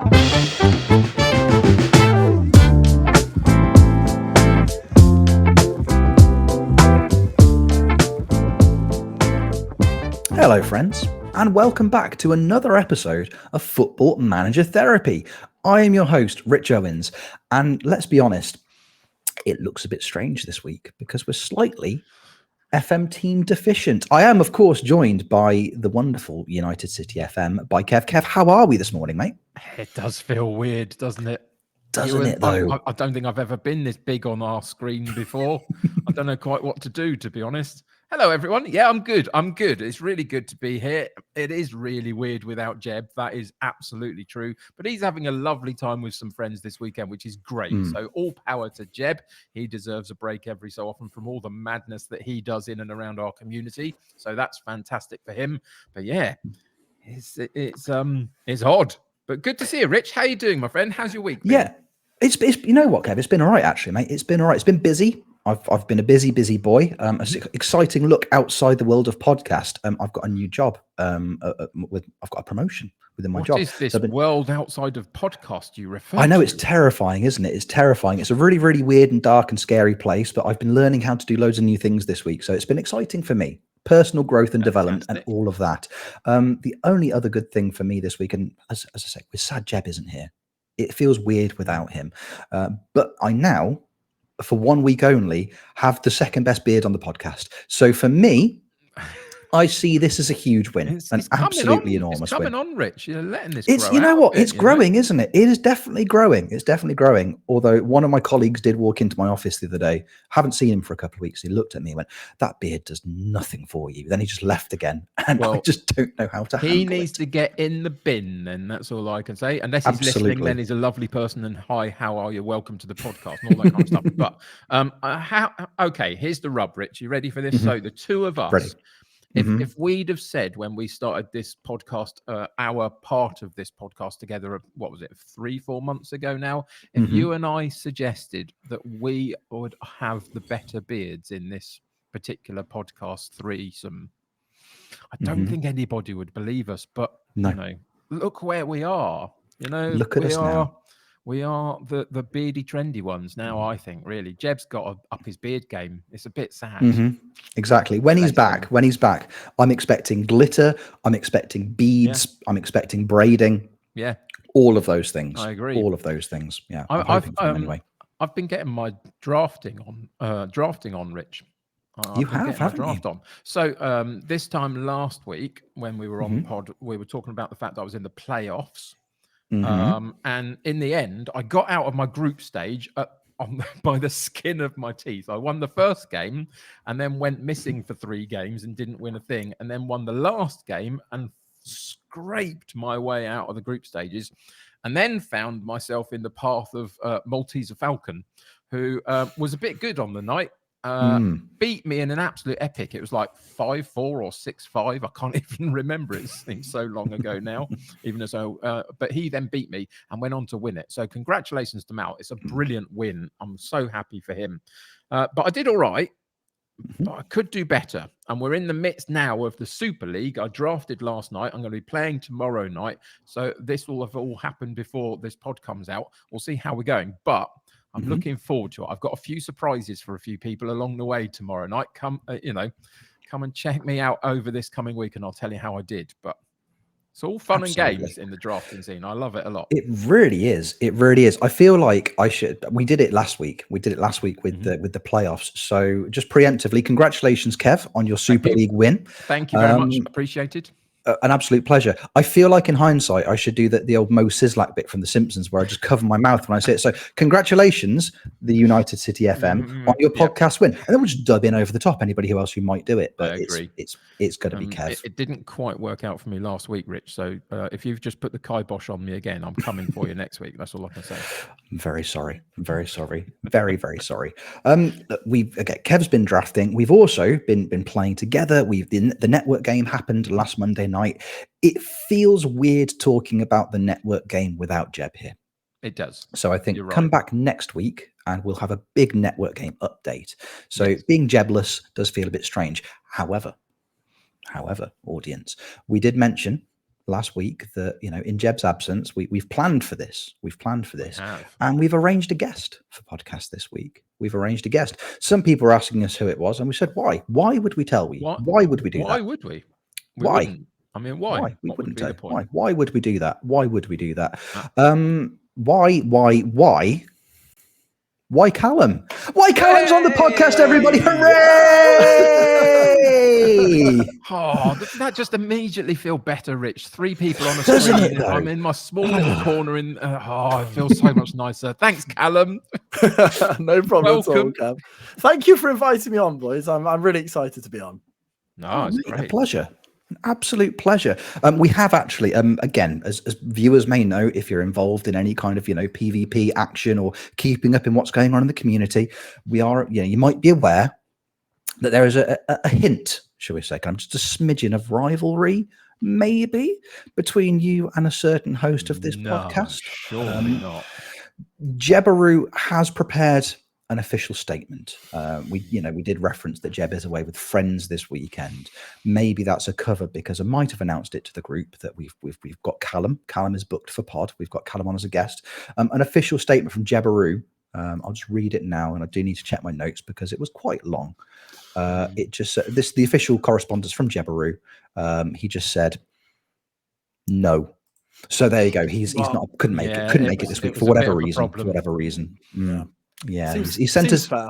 Hello, friends, and welcome back to another episode of Football Manager Therapy. I am your host, Rich Owens, and let's be honest, it looks a bit strange this week because we're slightly FM team deficient. I am, of course, joined by the wonderful United City FM by Kev. Kev, how are we this morning, mate? It does feel weird, doesn't it? Doesn't it, though? I don't think I've ever been this big on our screen before. I don't know quite what to do, to be honest. Hello, everyone. Yeah, I'm good. It's really good to be here. It is really weird without Jeb. That is absolutely true. But he's having a lovely time with some friends this weekend, which is great. So all power to Jeb. He deserves a break every so often from all the madness that he does in and around our community. So that's fantastic for him. But yeah, it's odd. But good to see you, Rich. How you doing, my friend? How's your week been? Yeah, it's you know what, Kev? It's been all right, actually, mate. It's been all right. It's been busy. I've been a busy boy. An exciting look outside the world of podcast. I've got a new job. I've got a promotion within my job. What is this world outside of podcast you refer to? I know, it's terrifying, isn't it? It's terrifying. It's a really, really weird and dark and scary place, but I've been learning how to do loads of new things this week. So it's been exciting for me. Personal growth and development and all of that. The only other good thing for me this week, and as I say, we're sad Jeb isn't here. It feels weird without him. But I now, for 1 week only, have the second best beard on the podcast. So for me, I see this as a huge win, an absolutely enormous win. It's coming on, Rich. You're letting this grow. You know what? It's growing, isn't it? It is definitely growing. It's definitely growing. Although one of my colleagues did walk into my office the other day. Haven't seen him for a couple of weeks. He looked at me and went, "That beard does nothing for you." Then he just left again, and I just don't know how to handle it. He needs to get in the bin, and that's all I can say. Unless he's listening, then he's a lovely person. And hi, how are you? Welcome to the podcast, and all that kind of stuff. But okay, here's the rub, Rich. You ready for this? So the two of us. Ready. If we'd have said when we started this podcast, our part of this podcast together, what was it, 3-4 months ago now? If you and I suggested that we would have the better beards in this particular podcast threesome, I don't think anybody would believe us. But you know, look where we are. You know, look at us now. We are the beardy, trendy ones now, I think, really. Jeb's got to up his beard game. It's a bit sad. Exactly. When he's back, I'm expecting glitter. I'm expecting beads. I'm expecting braiding. Yeah. All of those things. I agree. All of those things. Yeah. Anyway. I've been getting my drafting on, Rich. You have, haven't draft you? on. So this time last week, when we were on pod, we were talking about the fact that I was in the playoffs. And in the end, I got out of my group stage by the skin of my teeth. I won the first game and then went missing for 3 games and didn't win a thing, and then won the last game and scraped my way out of the group stages, and then found myself in the path of Malteser Falcon, who was a bit good on the night. Beat me in an absolute epic. It was like 5-4 or 6-5. I can't even remember. It seems so long ago now, even as but he then beat me and went on to win it. So congratulations to Mal. It's a brilliant win. I'm so happy for him. But I did all right. But I could do better. And we're in the midst now of the Super League. I drafted last night. I'm going to be playing tomorrow night. So this will have all happened before this pod comes out. We'll see how we're going. But I'm looking forward to it. I've got a few surprises for a few people along the way tomorrow night. Come and check me out over this coming week, and I'll tell you how I did. But it's all fun and games in the drafting scene. I love it a lot. It really is. It really is. I feel like we did it last week. We did it last week with the playoffs. So just preemptively, congratulations, Kev, on your Super League win. Thank you very much. Appreciated. An absolute pleasure. I feel like in hindsight, I should do the old Mo Sislak bit from The Simpsons where I just cover my mouth when I say it. So congratulations, the United City FM, on your podcast win. And then we'll just dub in over the top anybody who might do it. But it's going to be Kev. It didn't quite work out for me last week, Rich. So if you've just put the kibosh on me again, I'm coming for you next week. That's all I can say. I'm very sorry. I'm very sorry. Very, very sorry. Kev's been drafting. We've also been playing together. The network game happened last Monday night. It feels weird talking about the network game without Jeb here. It does. So I think come back next week and we'll have a big network game update. So being Jebless does feel a bit strange. However, audience, we did mention last week that, in Jeb's absence, we've planned for this. have. And we've arranged a guest for podcast this week. We've arranged a guest. Some people were asking us who it was, and we said, why? Why would we tell you? Why would we do that? Why would we? Why? Wouldn't. I mean, why? Why? We What wouldn't would be the do. point? Why would we do that? Why would we do that? Why Callum? Why Callum's on the podcast, everybody? Hooray! Oh, that just immediately feel better, Rich. 3 people on a Doesn't screen. it, though? I'm in my small little corner it feels so much nicer. Thanks, Callum. No problem at all, Welcome. Cam. Thank you for inviting me on, boys. I'm really excited to be on. No, it's mate, great. a pleasure. An absolute pleasure. We have actually, again, as viewers may know, if you're involved in any kind of, PvP action or keeping up in what's going on in the community, we are, you might be aware that there is a hint, shall we say, kind of just a smidgen of rivalry, maybe, between you and a certain host of this podcast. Surely not. Jebaroo has prepared an official statement. We did reference that Jeb is away with friends this weekend. Maybe that's a cover because I might have announced it to the group that we've got Callum. Callum is booked for pod. We've got Callum on as a guest. An official statement from Jebaroo. I'll just read it now, and I do need to check my notes because it was quite long. It just the official correspondence from Jebaroo. He just said no. So there you go. He's not couldn't make it this week for whatever reason. Yeah, he sent us. Fair.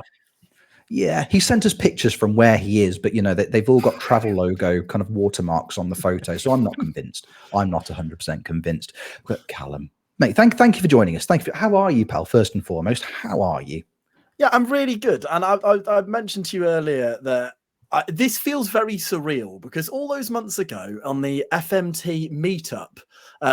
Yeah, he sent us pictures from where he is, but they've all got travel logo kind of watermarks on the photo. So I'm not convinced. I'm not 100% convinced. But Callum, mate, thank you for joining us. Thank you. How are you, pal? First and foremost, how are you? Yeah, I'm really good. And I mentioned to you earlier that this feels very surreal because all those months ago on the FMT meetup,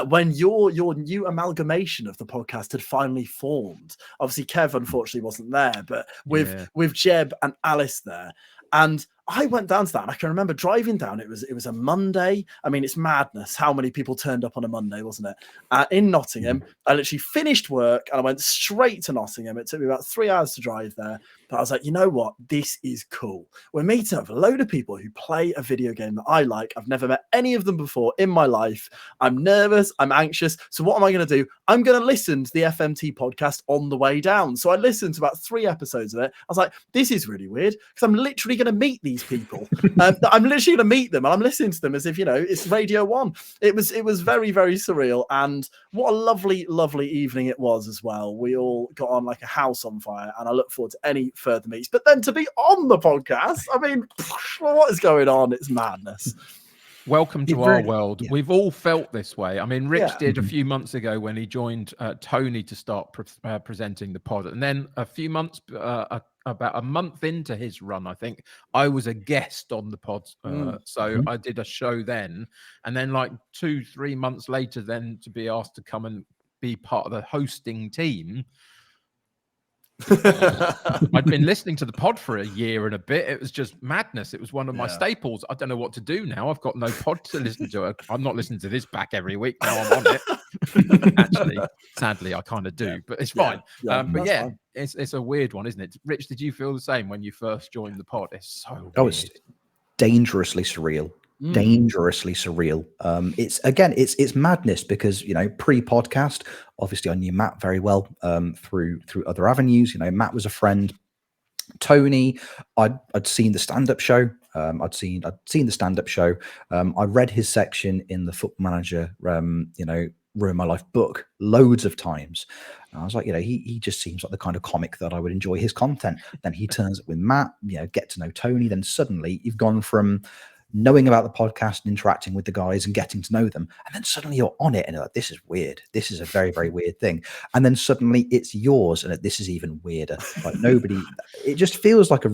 when your new amalgamation of the podcast had finally formed, obviously Kev unfortunately wasn't there, but with Jeb and Alice there, and I went down to that, and I can remember driving down. It was a Monday. I mean, it's madness how many people turned up on a Monday, wasn't it? In Nottingham, I literally finished work and I went straight to Nottingham. It took me about 3 hours to drive there, but I was like, you know what? This is cool. We're meeting up with a load of people who play a video game that I like. I've never met any of them before in my life. I'm nervous. I'm anxious. So what am I going to do? I'm going to listen to the FMT podcast on the way down. So I listened to about 3 episodes of it. I was like, this is really weird because I'm literally going to meet these people. I'm literally going to meet them and I'm listening to them as if, it's Radio 1. It was very, very surreal. And what a lovely, lovely evening it was as well. We all got on like a house on fire and I look forward to any further meets. But then to be on the podcast, I mean, what is going on? It's madness. Welcome to our world. Yeah. We've all felt this way. I mean, Rich did a few months ago when he joined Tony to start presenting the pod. And then a few months, about a month into his run, I think, I was a guest on the pod. So I did a show then. And then like 2-3 months later, then to be asked to come and be part of the hosting team. I'd been listening to the pod for a year and a bit. It was just madness. It was one of my staples. I don't know what to do now. I've got no pod to listen to. I'm not listening to this back every week. Now I'm on it. Actually, sadly, I kind of do, but it's fine. But yeah, fine. It's a weird one, isn't it? Rich, did you feel the same when you first joined the pod? It's so weird. Oh, it's dangerously surreal. Dangerously surreal. It's madness because pre-podcast, obviously I knew Matt very well through other avenues. Matt was a friend. Tony, I'd seen the stand-up show. I'd seen the stand-up show. I read his section in the FootballManager Ruin My Life book loads of times. And I was like, he just seems like the kind of comic that I would enjoy his content. Then he turns up with Matt, get to know Tony. Then suddenly you've gone from knowing about the podcast and interacting with the guys and getting to know them, and then suddenly you're on it and you're like, this is weird. This is a very, very weird thing. And then suddenly it's yours and this is even weirder. Like it just feels like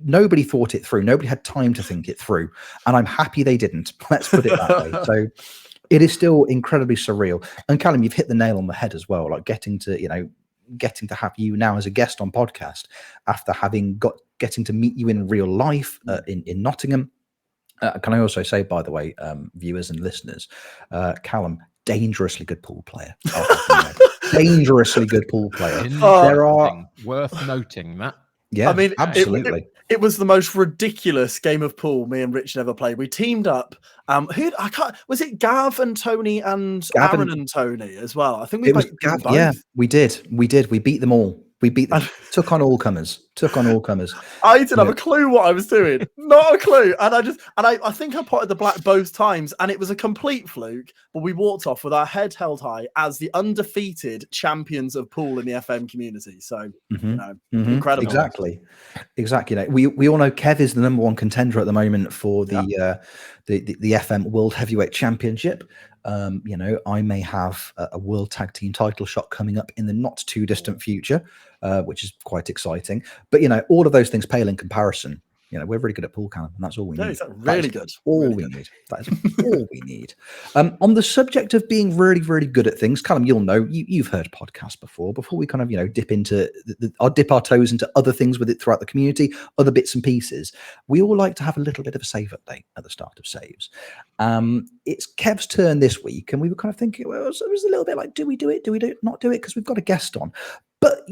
nobody thought it through. Nobody had time to think it through. And I'm happy they didn't. Let's put it that way. So it is still incredibly surreal. And Callum, you've hit the nail on the head as well. Like getting to have you now as a guest on podcast after getting to meet you in real life in Nottingham. Can I also say, by the way, viewers and listeners, Callum, dangerously good pool player. Dangerously good pool player. There are worth noting that. Yeah, I mean, absolutely. it was the most ridiculous game of pool me and Richard ever played. We teamed up. Was it Gav and Tony and Aaron and Tony as well? I think we It was beat them Gav. both. Yeah, we did. We beat them all. We took on all comers. I didn't have a clue what I was doing. Not a clue. And I think I potted the black both times, and it was a complete fluke. But we walked off with our head held high as the undefeated champions of pool in the FM community. So incredible. Exactly. We all know Kev is the #1 contender at the moment for the FM World Heavyweight Championship. I may have a World Tag Team title shot coming up in the not too distant future, which is quite exciting. But all of those things pale in comparison. We're really good at pool, Callum, and that's all we need. Really good. All we need. That is all we need. On the subject of being really, really good at things, Callum, you'll know you've heard podcasts before we kind of dip into dip our toes into other things with it throughout the community, other bits and pieces. We all like to have a little bit of a save update at the start of saves. It's Kev's turn this week, and we were kind of thinking, well, it was a little bit like, do we do it? Do we not do it? Because we've got a guest on. But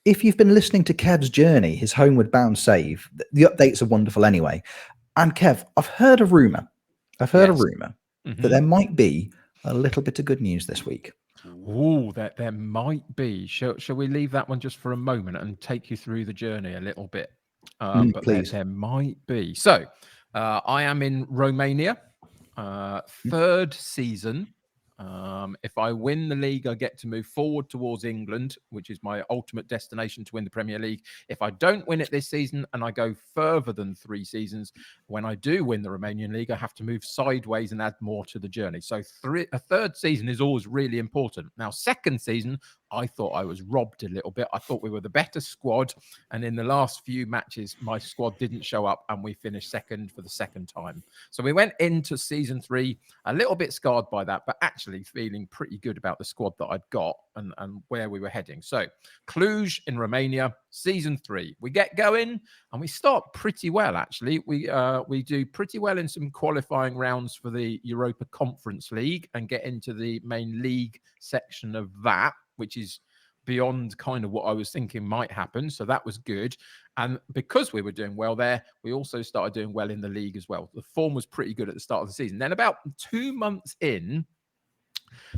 if you've been listening to Kev's journey, his homeward bound save, the updates are wonderful anyway. And Kev, I've heard a rumor that there might be a little bit of good news this week. Oh, that there might be. Shall we leave that one just for a moment and take you through the journey a little bit? But please. There might be. So I am in Romania, 3rd season. If I win the league, I get to move forward towards England, which is my ultimate destination to win the Premier League. If I don't win it this season and I go further than 3 seasons, when I do win the Romanian league, I have to move sideways and add more to the journey. So a 3rd season is always really important. Now, 2nd season, I thought I was robbed a little bit. I thought we were the better squad. And in the last few matches, my squad didn't show up and we finished 2nd for the 2nd time. So we went into season 3 a little bit scarred by that, but actually feeling pretty good about the squad that I'd got and where we were heading. So Cluj in Romania, season 3. We get going and we start pretty well, actually. We do pretty well in some qualifying rounds for the Europa Conference League and get into the main league section of that, which is beyond kind of what I was thinking might happen. So that was good. And because we were doing well there, we also started doing well in the league as well. The form was pretty good at the start of the season. Then about 2 months in,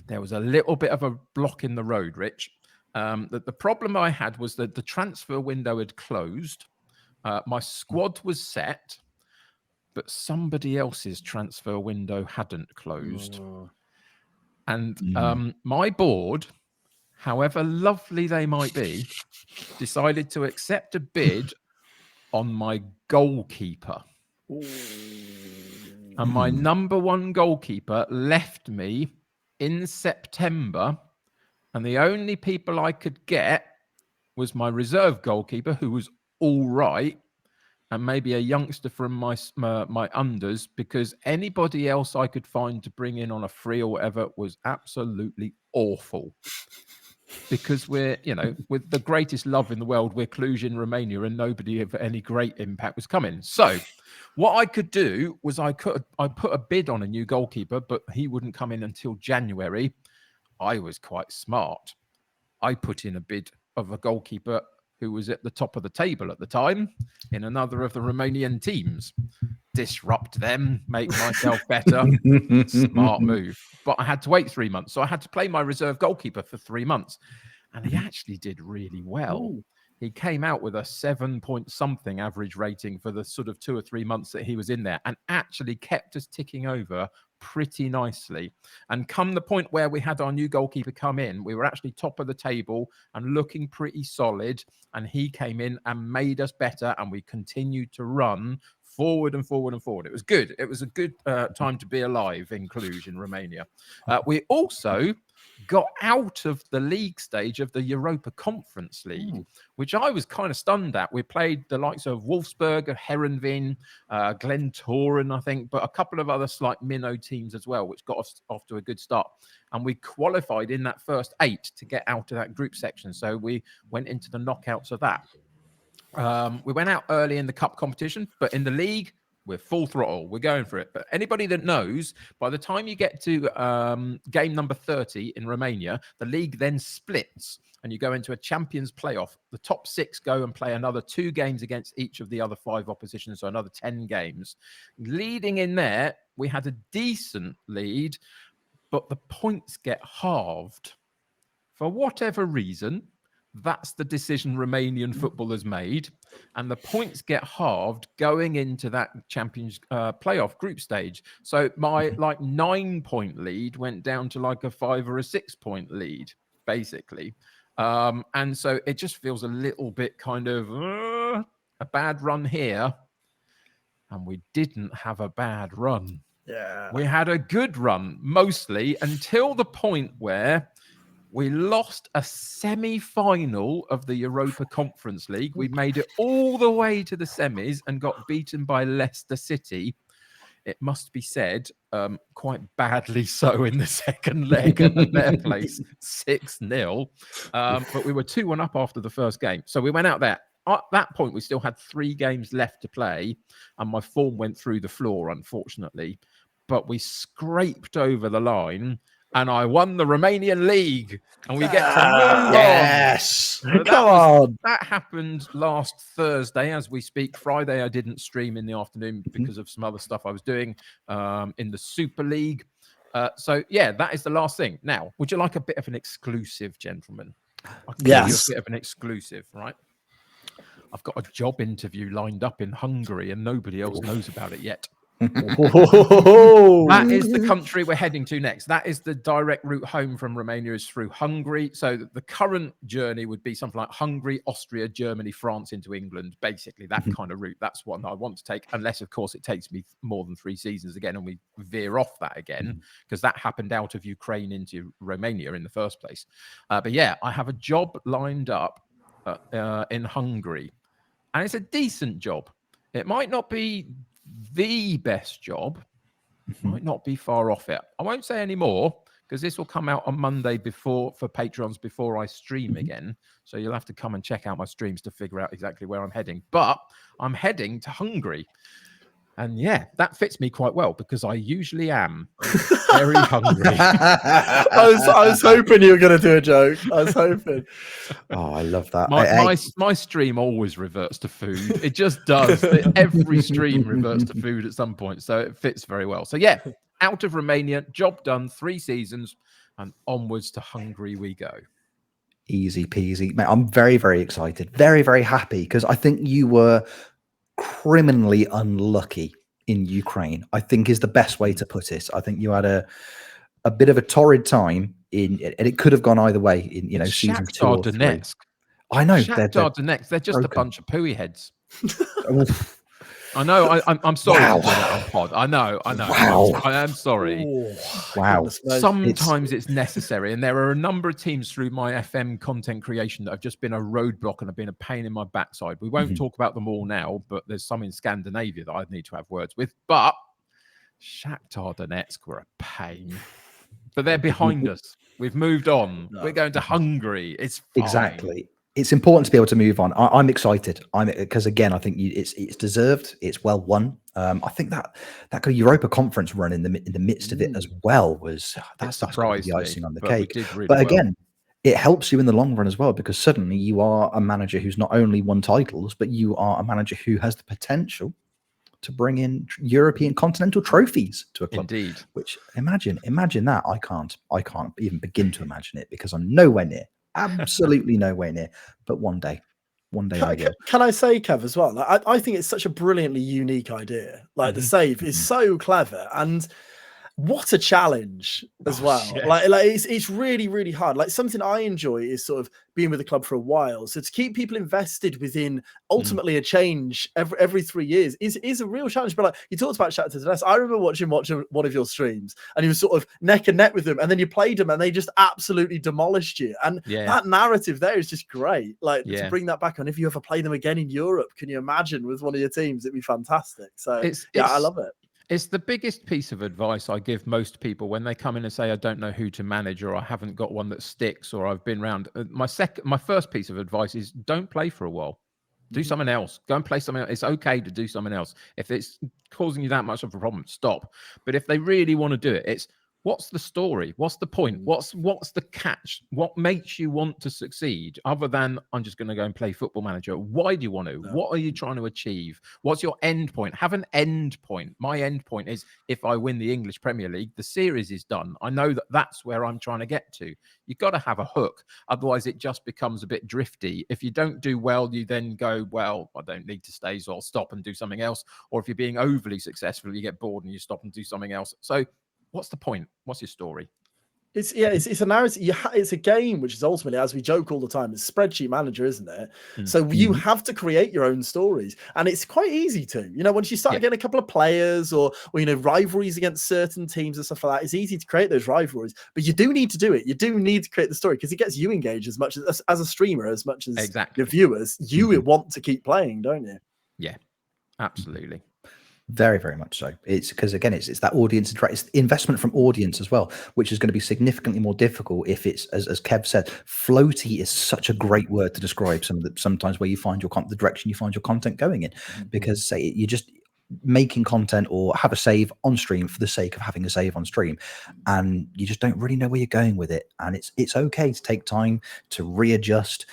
there was a little bit of a block in the road, Rich. The problem I had was that the transfer window had closed. My squad was set, but somebody else's transfer window hadn't closed. And my board, however lovely they might be, decided to accept a bid on my goalkeeper. And my #1 goalkeeper left me in September, and the only people I could get was my reserve goalkeeper, who was all right, and maybe a youngster from my unders, because anybody else I could find to bring in on a free or whatever was absolutely awful. Because we're, with the greatest love in the world, we're Cluj in Romania, and nobody of any great impact was coming. So what I could do was I put a bid on a new goalkeeper, but he wouldn't come in until January. I was quite smart. I put in a bid of a goalkeeper who was at the top of the table at the time in another of the Romanian teams. Disrupt them, make myself better. Smart move. But I had to wait 3 months. So I had to play my reserve goalkeeper for 3 months. And he actually did really well. Ooh. He came out with a 7-point-something average rating for the sort of 2 or 3 months that he was in there, and actually kept us ticking over pretty nicely. And come the point where we had our new goalkeeper come in, we were actually top of the table and looking pretty solid. And he came in and made us better, and we continued to run forward and forward and forward. It was good. It was a good time to be alive in Cluj in Romania. We also got out of the league stage of the Europa Conference League, which I was kind of stunned at. We played the likes of Wolfsburg, Heerenveen, Glentoran, I think, but a couple of other slight minnow teams as well, which got us off to a good start. And we qualified in that first 8 to get out of that group section. So we went into the knockouts of that. We went out early in the cup competition, but in the league, We're full throttle. We're going for it. But anybody that knows, by the time you get to game number 30 in Romania, the league then splits and you go into a Champions playoff. The top 6 go and play another 2 games against each of the other 5 oppositions, so another 10 games. Leading in there, we had a decent lead, but the points get halved. For whatever reason, that's the decision Romanian football has made. And the points get halved going into that Champions playoff group stage. So my 9-point lead went down to like a 5 or a 6-point lead, basically. And so it just feels a little bit kind of a bad run here. And we didn't have a bad run. Yeah. We had a good run, mostly, until the point where we lost a semi-final of the Europa Conference League. We made it all the way to the semis and got beaten by Leicester City. It must be said, quite badly so in the second leg at their place, 6-0. But we were 2-1 up after the first game. So we went out there. At that point, we still had 3 games left to play, and my form went through the floor, unfortunately. But we scraped over the line, and I won the Romanian league, and we get to move on. Yes, So that happened last Thursday as we speak. Friday, I didn't stream in the afternoon because of some other stuff I was doing in the Super League. So, yeah, that is the last thing. Now, would you like a bit of an exclusive, gentlemen? I'll give you a bit of an exclusive, right? I've got a job interview lined up in Hungary, and nobody else knows about it yet. That is the country we're heading to next. That is the direct route home from Romania, is through Hungary. So the current journey would be something like Hungary, Austria, Germany, France into England. Basically, that kind of route. That's one I want to take, unless, of course, it takes me more than 3 seasons again and we veer off that again, because that happened out of Ukraine into Romania in the first place. But yeah, I have a job lined up in Hungary, and it's a decent job. It might not be the best job, might not be far off it. I won't say any more because this will come out on Monday for patrons before I stream again. So you'll have to come and check out my streams to figure out exactly where I'm heading. But I'm heading to Hungary. And yeah, that fits me quite well because I usually am very hungry. I was hoping you were going to do a joke. I was hoping. Oh, I love that. My stream always reverts to food. It just does. Every stream reverts to food at some point. So it fits very well. So yeah, out of Romania, job done, 3 seasons, and onwards to Hungary we go. Easy peasy. Mate, I'm very, very excited. Very, very happy because I think you were criminally unlucky in Ukraine, I think is the best way to put it. I think you had a bit of a torrid time and it could have gone either way in, you know, season 2 or 3. Donetsk. I know. Shakhtar Donetsk, they're just broken. a bunch of pooey heads. I know. I'm sorry to do that on pod. I know. Wow. I am sorry. Oh, wow. Sometimes it's necessary, and there are a number of teams through my FM content creation that have just been a roadblock and have been a pain in my backside. We won't talk about them all now, but there's some in Scandinavia that I need to have words with. But Shakhtar Donetsk were a pain. But they're behind us. We've moved on. We're going to Hungary. It's fine. Exactly. It's important to be able to move on. I'm excited. Because again, I think it's deserved. It's well won. I think that kind of Europa Conference run in the midst of it as well was that's the icing on the cake. But again, it helps you in the long run as well because suddenly you are a manager who's not only won titles, but you are a manager who has the potential to bring in European continental trophies to a club. Indeed. Which imagine that. I can't even begin to imagine it because I'm nowhere near. Absolutely nowhere near, but one day I will. Can I say, Kev, as well? Like, I think it's such a brilliantly unique idea. Like the save is so clever, and what a challenge as well. Shit. Like it's really, really hard. Like something I enjoy is sort of being with the club for a while. So to keep people invested within ultimately a change every 3 years is a real challenge. But like you talked about Shakhtar Donetsk, I remember watching one of your streams, and you were sort of neck and neck with them, and then you played them, and they just absolutely demolished you. And that narrative there is just great. Like to bring that back on. If you ever play them again in Europe, can you imagine with one of your teams? It'd be fantastic. So I love it. It's the biggest piece of advice I give most people when they come in and say, I don't know who to manage, or I haven't got one that sticks, or I've been around. My first piece of advice is don't play for a while. Do something else. Go and play something else. It's okay to do something else. If it's causing you that much of a problem, stop. But if they really want to do it, it's what's the story? What's the point? What's the catch? What makes you want to succeed other than I'm just going to go and play Football Manager? Why do you want to? What are you trying to achieve? What's your end point? Have an end point. My end point is if I win the English Premier League, the series is done. I know that that's where I'm trying to get to. You've got to have a hook. Otherwise, it just becomes a bit drifty. If you don't do well, you then go, well, I don't need to stay, so I'll stop and do something else. Or if you're being overly successful, you get bored and you stop and do something else. So what's the point? What's your story? It's a narrative. It's a game, which is ultimately, as we joke all the time, it's spreadsheet manager, isn't it? So you have to create your own stories, and it's quite easy to. Once you start getting a couple of players or rivalries against certain teams and stuff like that, it's easy to create those rivalries. But you do need to do it. You do need to create the story because it gets you engaged as much as a streamer, as much as the viewers. You want to keep playing, don't you? Yeah, absolutely. Very, very much so. It's because, again, it's that audience, it's investment from audience as well, which is going to be significantly more difficult if it's, as Kev said, floaty is such a great word to describe sometimes where you find the direction you find your content going in. Because say you're just making content or have a save on stream for the sake of having a save on stream, and you just don't really know where you're going with it. And it's okay to take time to readjust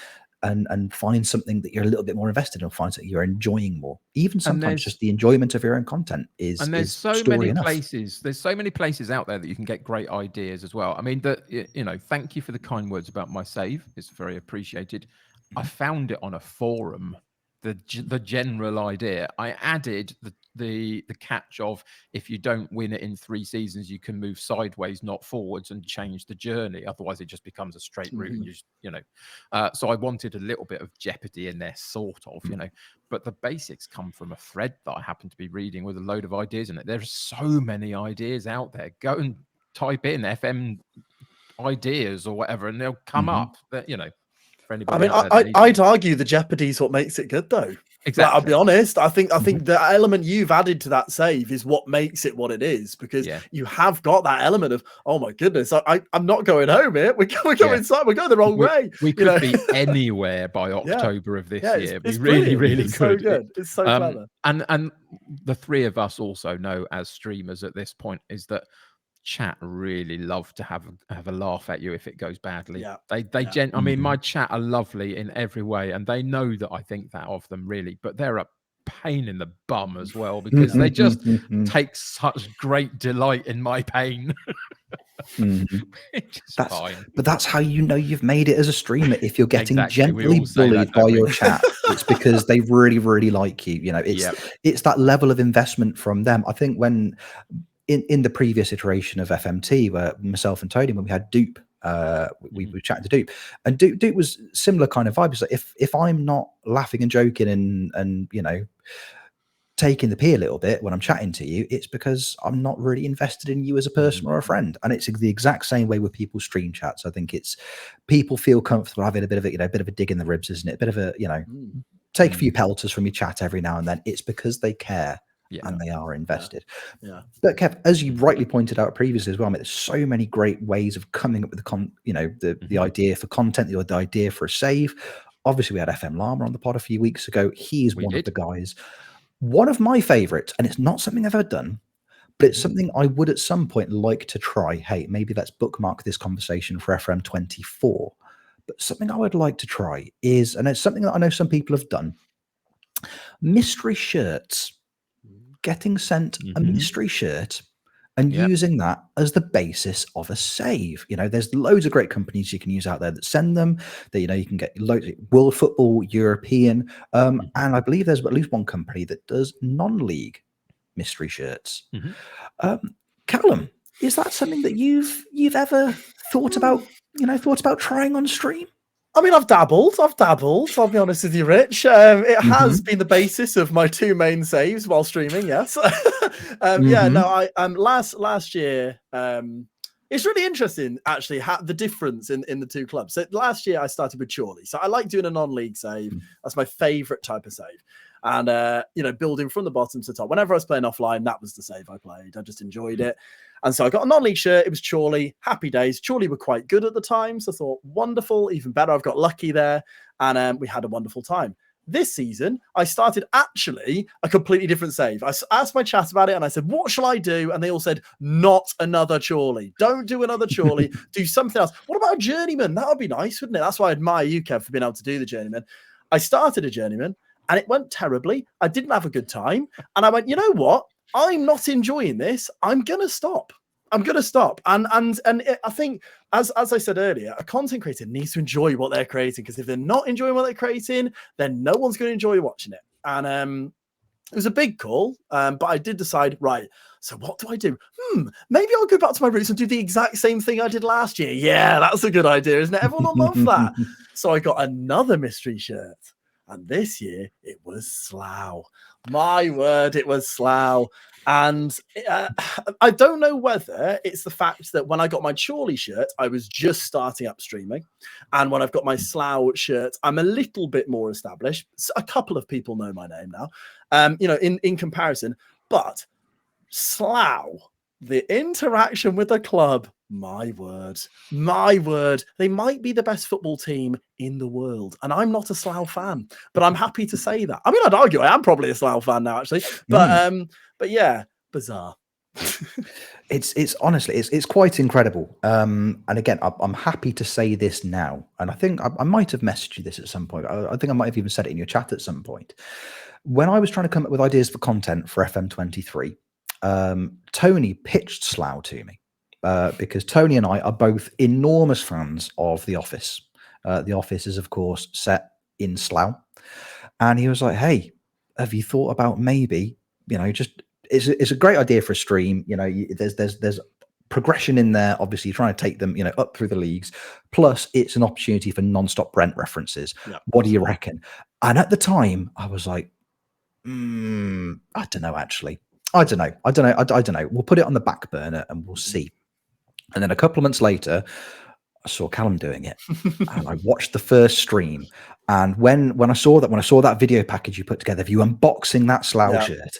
and find something that you're a little bit more invested in, or find something you're enjoying more. Even sometimes just the enjoyment of your own content is. And there's so many places. There's so many places out there that you can get great ideas as well. I mean, thank you for the kind words about my save. It's very appreciated. I found it on a forum. The general idea. I added the catch of if you don't win it in 3 seasons, you can move sideways, not forwards, and change the journey. Otherwise, it just becomes a straight route. And so I wanted a little bit of jeopardy in there, sort of, But the basics come from a thread that I happen to be reading with a load of ideas in it. There's so many ideas out there. Go and type in FM ideas or whatever, and they'll come up. That For anybody I'd argue the jeopardy is what makes it good, though. Exactly. I'll be honest. I think the element you've added to that save is what makes it what it is, because you have got that element of, oh my goodness, I'm not going home here. We're going inside. We're going the wrong way. We could be anywhere by October of this year. We really could. So good. It's so clever. And the three of us also know as streamers at this point is that chat really love to have a laugh at you if it goes badly. I mean, my chat are lovely in every way, and they know that I think that of them, really, but they're a pain in the bum as well, because they just take such great delight in my pain. Fine. But that's how you've made it as a streamer. If you're getting gently bullied by your chat, it's because they really, really like you. It's that level of investment from them. I think when in the previous iteration of FMT, where myself and Tony, when we had Dupe, we were chatting to Dupe, and Dupe was similar kind of vibe. It's like if I'm not laughing and joking and taking the pee a little bit when I'm chatting to you, it's because I'm not really invested in you as a person or a friend. And it's the exact same way with people's stream chats. I think it's people feel comfortable having a bit of a dig in the ribs, isn't it? A bit of a take a few pelters from your chat every now and then. It's because they care. And they are invested. But Kev, as you rightly pointed out previously as well, I mean, there's so many great ways of coming up with the idea for content, the idea for a save. Obviously, we had FM Llama on the pod a few weeks ago. He's one of the guys. One of my favorites, and it's not something I've ever done, but it's something I would at some point like to try. Hey, maybe let's bookmark this conversation for FM24. But something I would like to try is, and it's something that I know some people have done, mystery shirts. Getting sent a mystery shirt and using that as the basis of a save. There's loads of great companies you can use out there that send them. That you can get loads of World Football, European, and I believe there's at least one company that does non-league mystery shirts. Callum, is that something that you've ever thought about? Thought about trying on stream? I mean, I've dabbled. I'll be honest with you, Rich. It has been the basis of my 2 main saves while streaming. Yes. Last year, it's really interesting actually the difference in the 2 clubs. So last year I started with Chorley. So I like doing a non-league save. That's my favorite type of save. And, building from the bottom to the top. Whenever I was playing offline, that was the save I played. I just enjoyed it. And so I got a non-league shirt. It was Chorley. Happy days. Chorley were quite good at the time. So I thought, wonderful, even better. I've got lucky there. And we had a wonderful time. This season, I started actually a completely different save. I asked my chat about it and I said, what shall I do? And they all said, not another Chorley. Don't do another Chorley. Do something else. What about a journeyman? That would be nice, wouldn't it? That's why I admire you, Kev, for being able to do the journeyman. I started a journeyman and it went terribly. I didn't have a good time. And I went, you know what? I'm not enjoying this. I'm going to stop. I'm going to stop. And I think, as I said earlier, a content creator needs to enjoy what they're creating, because if they're not enjoying what they're creating, then no one's going to enjoy watching it. And it was a big call, but I did decide, right, so what do I do? Maybe I'll go back to my roots and do the exact same thing I did last year. Yeah, that's a good idea, isn't it? Everyone will love that. So I got another mystery shirt. And this year, it was Slough. My word, it was Slough. And I don't know whether it's the fact that when I got my Chorley shirt, I was just starting up streaming. And when I've got my Slough shirt, I'm a little bit more established. A couple of people know my name now, you know, in comparison. But Slough, the interaction with the club, my word, they might be the best football team in the world. And I'm not a Slough fan, but I'm happy to say that. I mean, I'd argue I am probably a Slough fan now, actually. But yeah, bizarre. It's honestly, it's quite incredible. And again, I'm happy to say this now. And I think I might have messaged you this at some point. I think I might have even said it in your chat at some point. When I was trying to come up with ideas for content for FM23, Tony pitched Slough to me. Because Tony and I are both enormous fans of The Office. The Office is, of course, set in Slough. And he was like, hey, have you thought about maybe, you know, just, it's a great idea for a stream. You know, there's progression in there. Obviously, you're trying to take them, you know, up through the leagues. Plus, it's an opportunity for non-stop Brent references. Yeah. What do you reckon? And at the time, I was like, I don't know, actually. I don't know. We'll put it on the back burner and we'll see. And then a couple of months later, I saw Callum doing it, and I watched the first stream. And when I saw that video package you put together of you unboxing that Slough shirt,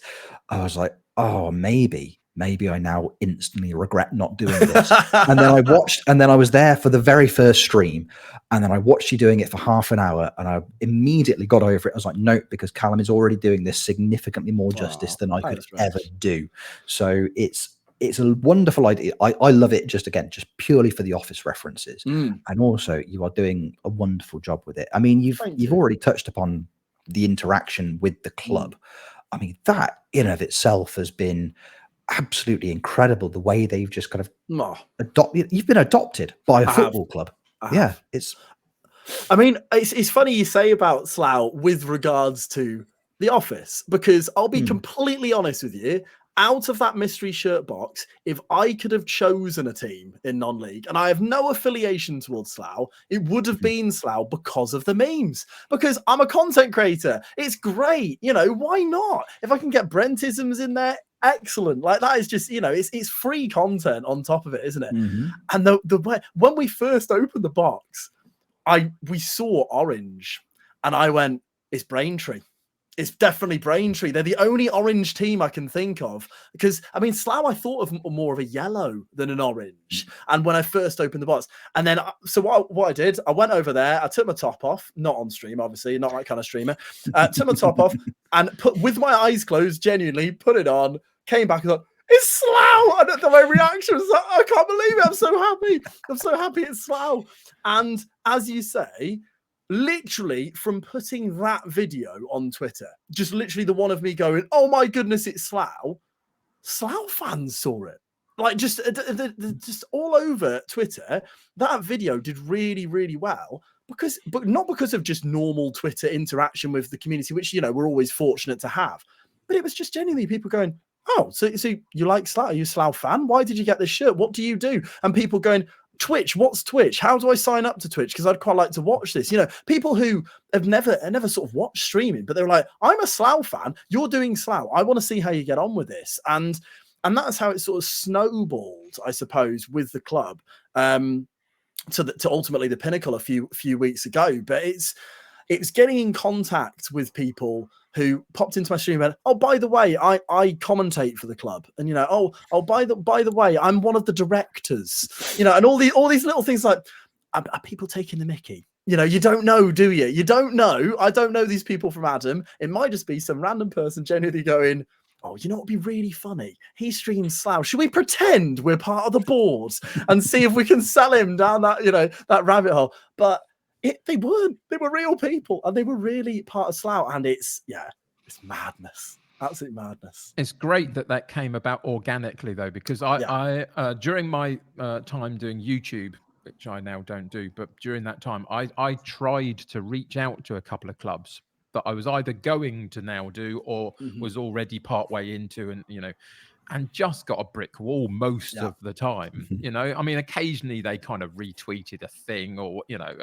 I was like, oh, maybe I now instantly regret not doing this. And then I was there for the very first stream, and then I watched you doing it for half an hour, and I immediately got over it. I was like, no, because Callum is already doing this significantly more justice than I could ever do. So it's a wonderful idea. I love it just purely for the Office references. And also you are doing a wonderful job with it. I mean, you've already touched upon the interaction with the club. I mean, that in of itself has been absolutely incredible. The way they've just kind of you've been adopted by a football club. Yeah, I mean, it's funny you say about Slough with regards to the Office, because I'll be completely honest with you. Out of that mystery shirt box, if I could have chosen a team in non-league, and I have no affiliation towards Slough, it would have been Slough because of the memes. Because I'm a content creator. It's great. You know, why not? If I can get Brentisms in there, excellent. Like, that is just, you know, it's free content on top of it, isn't it? And the way, when we first opened the box, we saw orange, and I went, it's Braintree. It's definitely Braintree. They're the only orange team I can think of, because, I mean, Slough, I thought of more of a yellow than an orange. And when I first opened the box, and then, so what I did, I went over there, I took my top off, not on stream, obviously, not that kind of streamer, took my top off and with my eyes closed, genuinely put it on, came back and thought, it's Slough! And my reaction was like, I can't believe it. I'm so happy. I'm so happy it's Slough. And as you say, literally from putting that video on Twitter, just literally the one of me going, oh my goodness, it's Slough. Slough fans saw it. Like, just all over Twitter, that video did really, really well. But not because of just normal Twitter interaction with the community, which, you know, we're always fortunate to have. But it was just genuinely people going, oh, so you like Slough? Are you a Slough fan? Why did you get this shirt? What do you do? And people going, Twitch, what's Twitch? How do I sign up to Twitch? Because I'd quite like to watch this. You know, people who have never sort of watched streaming, but they're like, I'm a Slough fan. You're doing Slough. I want to see how you get on with this. And that's how it sort of snowballed, I suppose, with the club to ultimately the pinnacle a few weeks ago. But it's getting in contact with people who popped into my stream and went, oh, by the way, I commentate for the club. And, you know, oh, by the way, I'm one of the directors, you know, and all these little things like, are people taking the mickey? You know, you don't know, do you? You don't know. I don't know these people from Adam. It might just be some random person genuinely going, oh, you know what would be really funny? He streams Slough. Should we pretend we're part of the board and see if we can sell him down that, you know, that rabbit hole? But they weren't. They were real people and they were really part of Slough. And it's madness. Absolute madness. It's great that came about organically, though, because I during my time doing YouTube, which I now don't do, but during that time, I tried to reach out to a couple of clubs that I was either going to now do or was already part way into, and you know, and just got a brick wall most of the time. You know, I mean, occasionally they kind of retweeted a thing, or you know,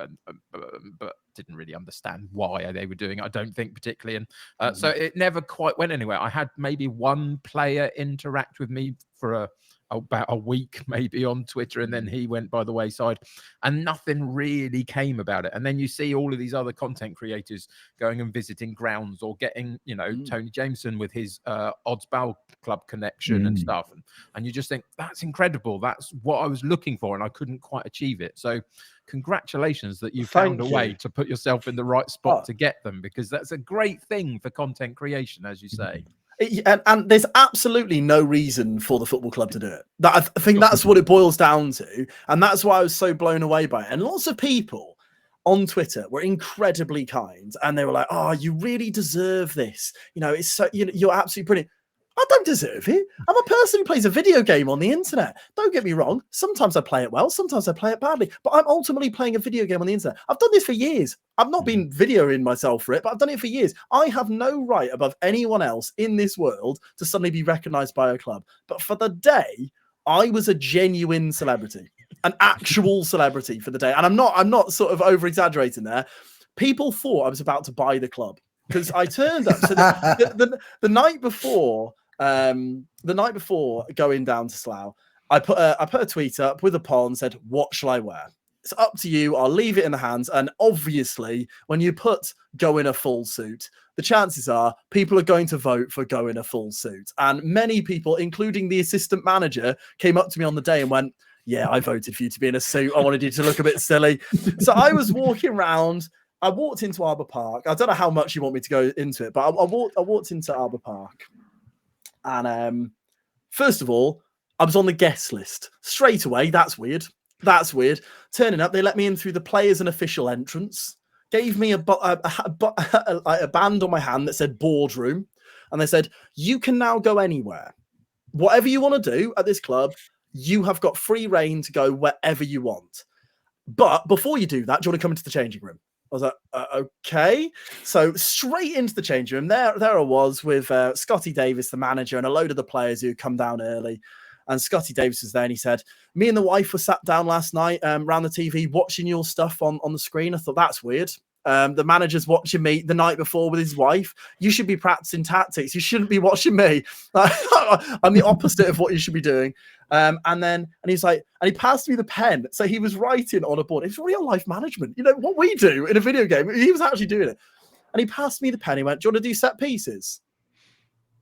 but didn't really understand why they were doing it, I don't think, particularly. And so it never quite went anywhere. I had maybe one player interact with me for about a week maybe on Twitter, and then he went by the wayside and nothing really came about it. And then you see all of these other content creators going and visiting grounds, or getting, you know, Tony Jameson with his Odds Bowl Club connection and stuff, and you just think, that's incredible, that's what I was looking for, and I couldn't quite achieve it. So congratulations that you found a way to put yourself in the right spot to get them, because that's a great thing for content creation, as you say. And there's absolutely no reason for the football club to do it. I think that's what it boils down to. And that's why I was so blown away by it. And lots of people on Twitter were incredibly kind. And they were like, oh, you really deserve this. You know, it's so, you know, you're absolutely brilliant. I don't deserve it. I'm a person who plays a video game on the internet. Don't get me wrong. Sometimes I play it well. Sometimes I play it badly. But I'm ultimately playing a video game on the internet. I've done this for years. I've not been videoing myself for it, but I've done it for years. I have no right above anyone else in this world to suddenly be recognized by a club. But for the day, I was a genuine celebrity, an actual celebrity for the day. And I'm not sort of over exaggerating there. People thought I was about to buy the club because I turned up. So the night before. The night before going down to Slough, I put a tweet up with a poll and said, what shall I wear? It's up to you. I'll leave it in the hands. And obviously, when you put go in a full suit, the chances are people are going to vote for go in a full suit. And many people, including the assistant manager, came up to me on the day and went, yeah, I voted for you to be in a suit. I wanted you to look a bit silly. So I was walking around. I walked into Arbor Park. I don't know how much you want me to go into it, but I walked into Arbor Park. And first of all, I was on the guest list straight away. That's weird. That's weird. Turning up, they let me in through the players and official entrance, gave me a band on my hand that said boardroom. And they said, you can now go anywhere. Whatever you want to do at this club, you have got free reign to go wherever you want. But before you do that, do you want to come into the changing room? I was like, okay. So straight into the changing room. There I was with Scotty Davis, the manager, and a load of the players who come down early. And Scotty Davis was there, and he said, me and the wife were sat down last night around the TV watching your stuff on the screen. I thought, that's weird. The manager's watching me the night before with his wife. You should be practicing tactics. You shouldn't be watching me. I'm the opposite of what you should be doing. And he's like, and he passed me the pen. So he was writing on a board. It's real life management. You know, what we do in a video game. He was actually doing it. And he passed me the pen. He went, do you want to do set pieces?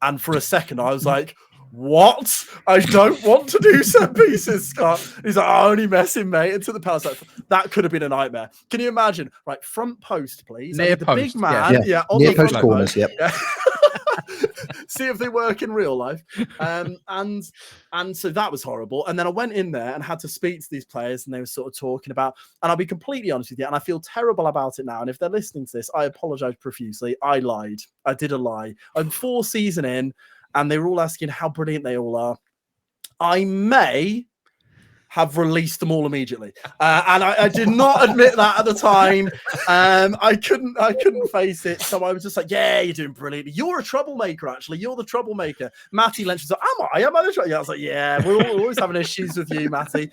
And for a second, I was like, what? I don't want to do set pieces, Scott. He's like, oh, only messing, mate. And to the palace, like, that could have been a nightmare. Can you imagine? Right, front post, please. Near the post, big man. Yeah, on near the post corners. Yep. Yeah. See if they work in real life. And so that was horrible. And then I went in there and had to speak to these players, and they were sort of talking about, and I'll be completely honest with you, and I feel terrible about it now. And if they're listening to this, I apologize profusely. I lied. I did a lie. I'm 4 seasons in, and they were all asking how brilliant they all are. I may have released them all immediately. And I did not admit that at the time. I couldn't face it. So I was just like, yeah, you're doing brilliant. You're a troublemaker, actually. You're the troublemaker. Matty Lynch was like, am I? Am I the troublemaker? Yeah, I was like, yeah, we're always having issues with you, Matty.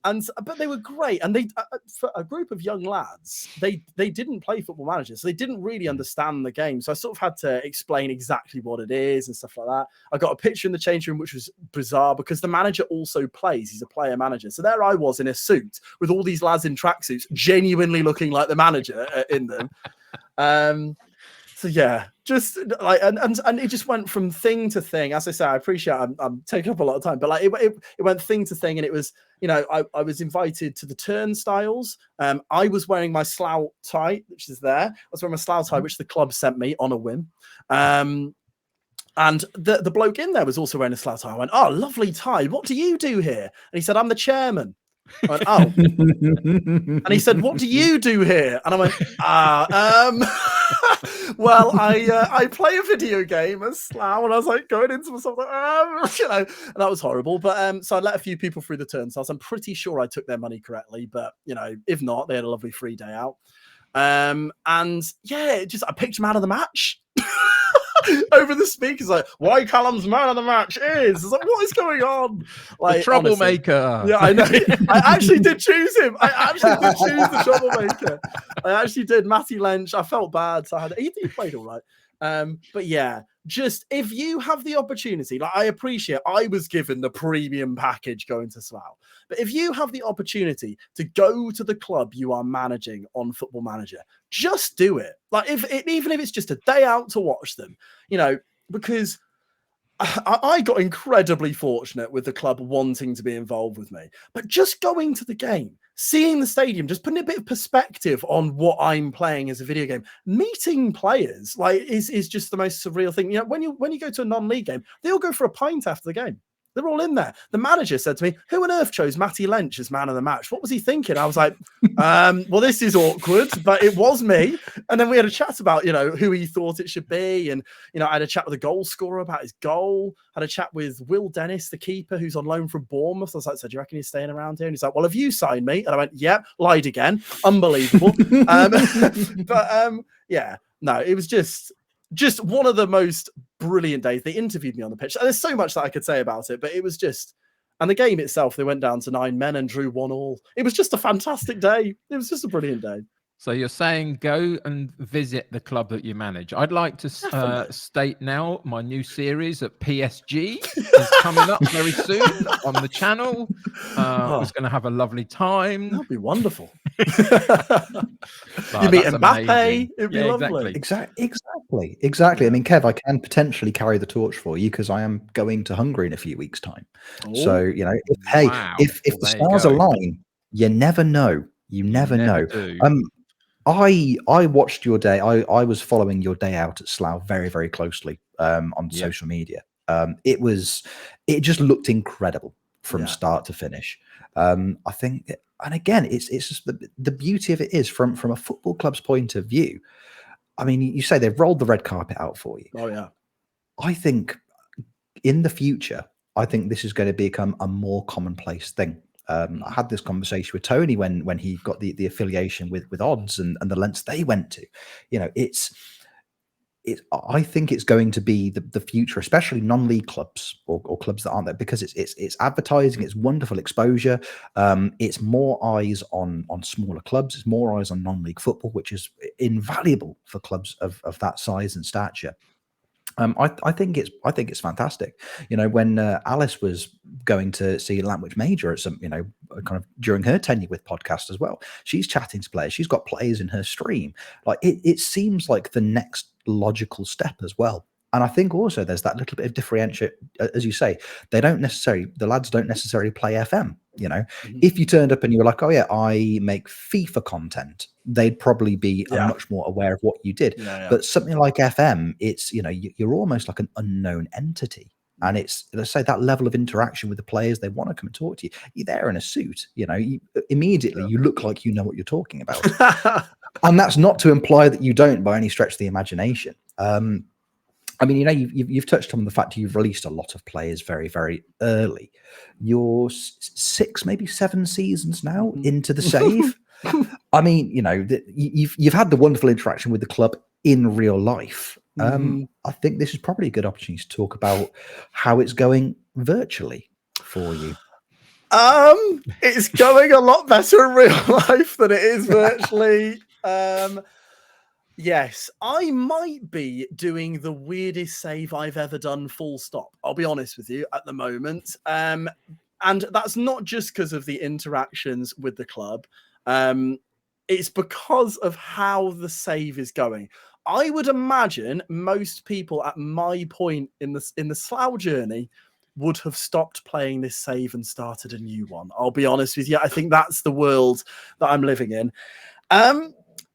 But they were great. And they, for a group of young lads, they didn't play Football Manager. So they didn't really understand the game. So I sort of had to explain exactly what it is and stuff like that. I got a picture in the change room, which was bizarre because the manager also plays. He's a player manager. So there I was in a suit with all these lads in tracksuits, genuinely looking like the manager in them. So yeah, just like and it just went from thing to thing. As I say, I appreciate I'm taking up a lot of time, but like it went thing to thing, and it was, you know, I was invited to the turnstiles. I was wearing my Slough tie, which is there. I was wearing my Slough tie, which the club sent me on a whim. And the bloke in there was also wearing a Slough tie. I went, "Oh, lovely tie. What do you do here?" And he said, "I'm the chairman." I went, "Oh." And he said, "What do you do here?" And I went, well, I play a video game as Slough, and I was like going into myself, like, you know, and that was horrible. But so I let a few people through the turnstiles. I'm pretty sure I took their money correctly, but you know, if not, they had a lovely free day out. And yeah, I picked him out of the match. Over the speakers, like, WhyCallum's man of the match is. It's like, what is going on? Like, the troublemaker. Honestly, yeah, I know. I actually did choose him. I actually did choose the troublemaker. I actually did. Matty Lynch. I felt bad, so he played all right. But yeah, just if you have the opportunity, like I appreciate I was given the premium package going to Slough, but if you have the opportunity to go to the club you are managing on Football Manager, just do it. Like even if it's just a day out to watch them, you know, because I got incredibly fortunate with the club wanting to be involved with me, but just going to the game, seeing the stadium, just putting a bit of perspective on what I'm playing as a video game, meeting players, like is just the most surreal thing. You know, when you go to a non-league game, they all go for a pint after the game. They're all in there. The manager said to me, "Who on earth chose Matty Lynch as man of the match? What was he thinking?" I was like, well, this is awkward, but it was me. And then we had a chat about, you know, who he thought it should be. And, you know, I had a chat with the goal scorer about his goal. I had a chat with Will Dennis, the keeper, who's on loan from Bournemouth. I was like, "So do you reckon he's staying around here?" And he's like, "Well, have you signed me?" And I went, "Yeah," lied again. Unbelievable. Yeah, no, it was just one of the most brilliant days. They interviewed me on the pitch. And there's so much that I could say about it, but it was just, and the game itself, they went down to 9 men and drew 1-1. It was just a fantastic day. It was just a brilliant day. So you're saying go and visit the club that you manage. I'd like to state now my new series at PSG is coming up very soon on the channel. It's going to have a lovely time. That'd be wonderful. You meet Mbappe. It'd be lovely. Exactly. I mean, Kev, I can potentially carry the torch for you because I am going to Hungary in a few weeks' time. Oh. So, you know, if the stars align, you never know. You never know. I watched your day. I was following your day out at Slough very, very closely on social media. It just looked incredible from start to finish. I think, and again, it's just the beauty of it is from a football club's point of view. I mean, you say they've rolled the red carpet out for you. Oh yeah. I think in the future, I think this is going to become a more commonplace thing. I had this conversation with Tony when he got the affiliation with Odds and the lengths they went to. You know, I think it's going to be the future, especially non-league clubs or clubs that aren't there, because it's advertising, it's wonderful exposure. It's more eyes on smaller clubs, it's more eyes on non-league football, which is invaluable for clubs of that size and stature. I think it's fantastic. You know, when Alice was going to see Language Major at some, you know, kind of during her tenure with podcast as well, she's chatting to players. She's got players in her stream. Like it seems like the next logical step as well. And I think also there's that little bit of differentiate, as you say, the lads don't necessarily play FM. You know, if you turned up and you were like, "Oh yeah, I make FIFA content," they'd probably be much more aware of what you did. But something like FM, it's, you know, you're almost like an unknown entity. And it's, let's say, that level of interaction with the players, they want to come and talk to you. You're there in a suit, you know, immediately you look like you know what you're talking about. And that's not to imply that you don't by any stretch of the imagination. I mean, you know, you've touched on the fact you've released a lot of players very, very early. You're 6, maybe 7 seasons now into the save. I mean, you know, you've had the wonderful interaction with the club in real life. I think this is probably a good opportunity to talk about how it's going virtually for you. It's going a lot better in real life than it is virtually. Yes, I might be doing the weirdest save I've ever done, full stop. I'll be honest with you at the moment. And that's not just because of the interactions with the club. It's because of how the save is going. I would imagine most people at my point in the Slough journey would have stopped playing this save and started a new one. I'll be honest with you. I think that's the world that I'm living in.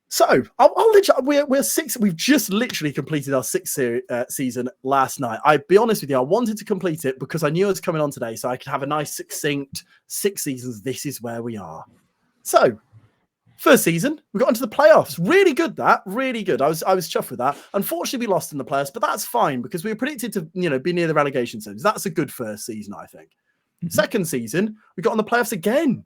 So I'll literally, we're six. We've just literally completed our sixth season last night. I'll be honest with you. I wanted to complete it because I knew I was coming on today, so I could have a nice succinct 6 seasons. This is where we are. So first season, we got into the playoffs. Really good, that. Really good. I was chuffed with that. Unfortunately, we lost in the playoffs, but that's fine because we were predicted to, be near the relegation zones. That's a good first season, I think. Second season, we got in the playoffs again.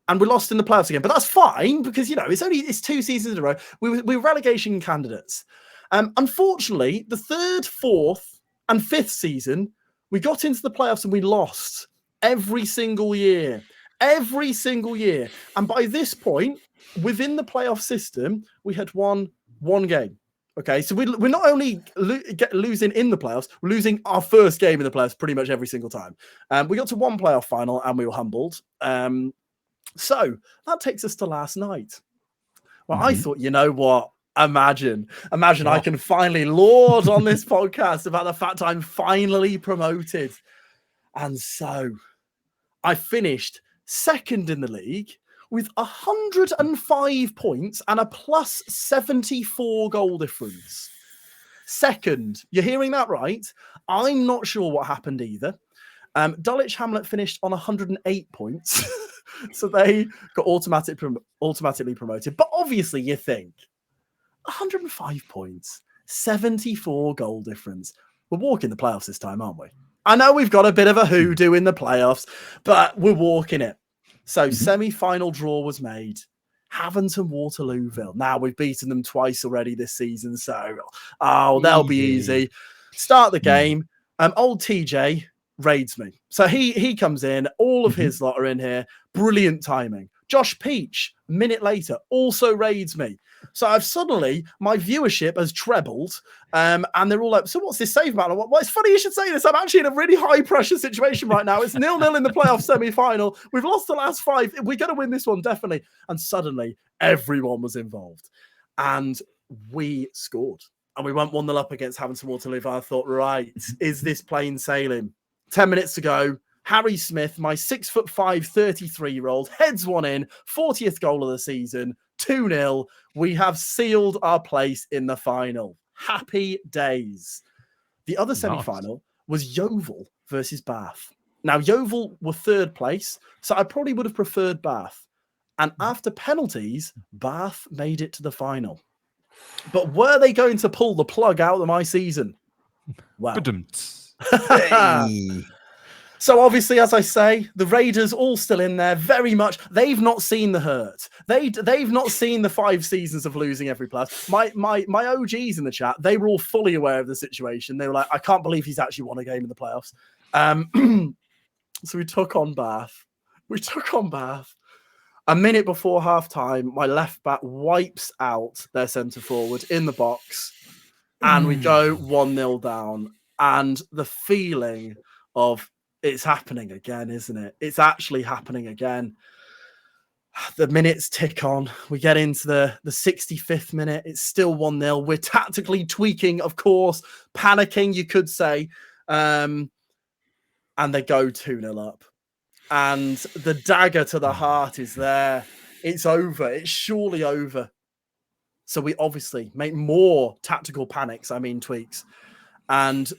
And we lost in the playoffs again. But that's fine because, it's 2 seasons in a row. We were relegation candidates. Unfortunately, the third, fourth, and fifth season, we got into the playoffs and we lost every single year. Every single year. And by this point, within the playoff system, we had won 1 game. Okay, so we're not only losing in the playoffs, we're losing our first game in the playoffs pretty much every single time. We got to 1 playoff final and we were humbled. So that takes us to last night. Well, I thought, you know what? Imagine I can finally lord on this podcast about the fact I'm finally promoted. And so I finished second in the league with 105 points and a plus 74 goal difference. Second, you're hearing that right? I'm not sure what happened either. Dulwich Hamlet finished on 108 points. So they got automatically promoted. But obviously you think 105 points, 74 goal difference. We're walking the playoffs this time, aren't we? I know we've got a bit of a hoodoo in the playoffs, but we're walking it. So semi-final draw was made. Havant and Waterlooville. Now we've beaten them twice already this season. So, they'll be easy. Start the game. Old TJ raids me. So he comes in, all of his lot are in here. Brilliant timing. Josh Peach, a minute later, also raids me. So my viewership has trebled. And they're all like, so what's this save about? Well, it's funny you should say this. I'm actually in a really high pressure situation right now. It's 0-0 in the playoff semi-final. We've lost the last 5. We're going to win this one, definitely. And suddenly everyone was involved. And we scored. And we went 1-0 up against Havant and Waterloo. I thought, right, is this plain sailing? 10 minutes to go. Harry Smith, my 6'5", 33-year-old, heads one in, 40th goal of the season, 2-0. We have sealed our place in the final. Happy days. The other semi-final was Yeovil versus Bath. Now, Yeovil were 3rd place, so I probably would have preferred Bath. And after penalties, Bath made it to the final. But were they going to pull the plug out of my season? Well. Hey. So obviously, as I say, the Raiders all still in there very much. They've not seen the hurt. They've not seen the 5 seasons of losing every plus. My OGs in the chat, they were all fully aware of the situation. They were like, I can't believe he's actually won a game in the playoffs. So we took on Bath. A minute before half-time, my left back wipes out their centre forward in the box. And we go 1-0 down. And the feeling of it's happening again, isn't it? It's actually happening again. The minutes tick on. We get into the 65th minute. It's still 1-0. We're tactically tweaking, of course, panicking, you could say. And they go 2-0 up. And the dagger to the heart is there. It's over. It's surely over. So we obviously make more tactical panics, tweaks. And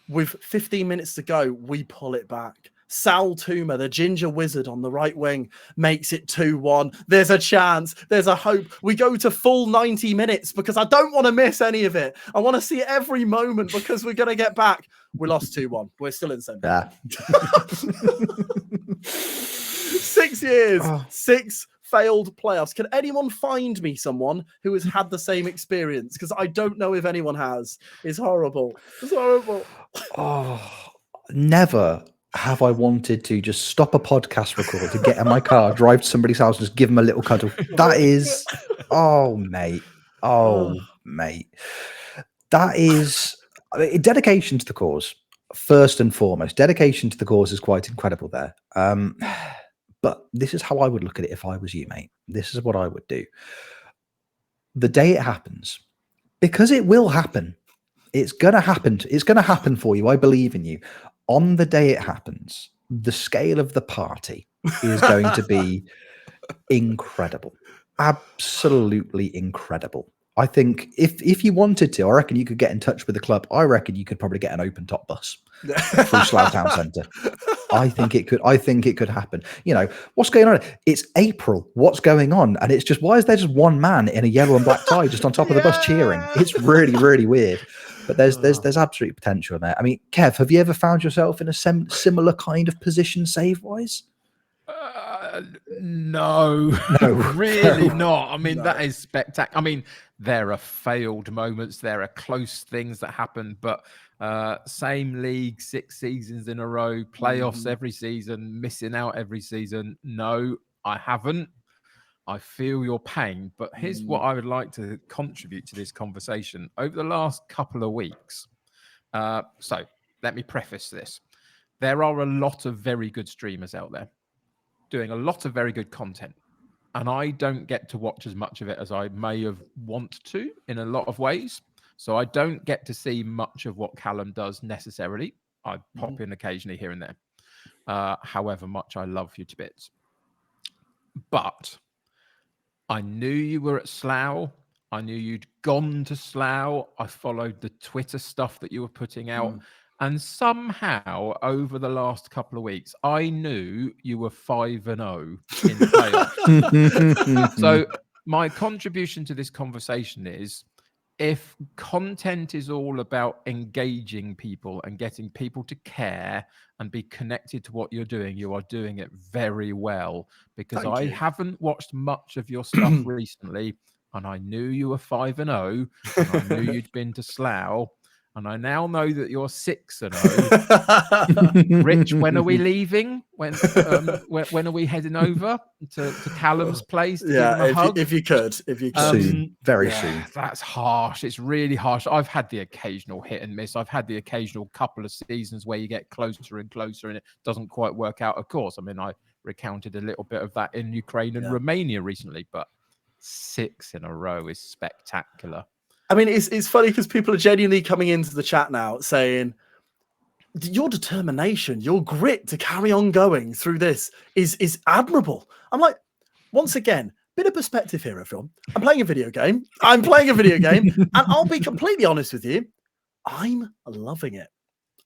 with 15 minutes to go, we pull it back. Sal Tuma, the ginger wizard on the right wing, makes it 2-1. There's a chance. There's a hope. We go to full 90 minutes because I don't want to miss any of it. I want to see every moment because we're going to get back. We lost 2-1. We're still in semi. Yeah. 6 years. 6 failed playoffs. Can anyone find me someone who has had the same experience? Because I don't know if anyone has. It's horrible. It's horrible. Never have I wanted to just stop a podcast record to get in my car, drive to somebody's house, and just give them a little cuddle. That is, mate. That is dedication to the cause. First and foremost, dedication to the cause is quite incredible there. But this is how I would look at it if I was you, mate. This is what I would do. The day it happens, Because it will happen. It's going to happen. It's going to happen for you. I believe in you. On the day it happens, the scale of the party is going to be incredible. Absolutely incredible. I think if you wanted to, I reckon you could get in touch with the club. I reckon you could probably get an open top bus through Slough Town Centre. I think it could happen. You know, what's going on? It's April. What's going on? And it's just, why is there just one man in a yellow and black tie just on top of the bus cheering? It's really, really weird. But there's absolute potential there. I mean, Kev, have you ever found yourself in a similar kind of position save-wise? No, really not. I mean, that is spectacular. I mean, there are failed moments, there are close things that happen, but same league 6 seasons in a row, playoffs every season, missing out every season. No, I haven't. I feel your pain, but here's what I would like to contribute to this conversation. Over the last couple of weeks, so let me preface this. There are a lot of very good streamers out there doing a lot of very good content, and I don't get to watch as much of it as I may have want to in a lot of ways. So I don't get to see much of what Callum does necessarily. I pop in occasionally here and there, however much I love you to bits. But I knew you were at Slough. I knew you'd gone to Slough. I followed the Twitter stuff that you were putting out. And somehow, over the last couple of weeks, I knew you were 5-0 in the playoffs. So my contribution to this conversation is, if content is all about engaging people and getting people to care and be connected to what you're doing, you are doing it very well. Because I haven't watched much of your stuff recently, and I knew you were 5-0, and I knew you'd been to Slough. And I now know that you're 6-0. Rich, when are we leaving? When are we heading over to Callum's place to give him a hug? If you could. Soon, very soon. That's harsh. It's really harsh. I've had the occasional hit and miss. I've had the occasional couple of seasons where you get closer and closer and it doesn't quite work out. Of course, I mean, I recounted a little bit of that in Ukraine and Romania recently, but 6 in a row is spectacular. I mean, it's funny because people are genuinely coming into the chat now saying your determination, your grit to carry on going through this is admirable. I'm like, once again, bit of perspective here, everyone. I'm playing a video game. And I'll be completely honest with you, I'm loving it.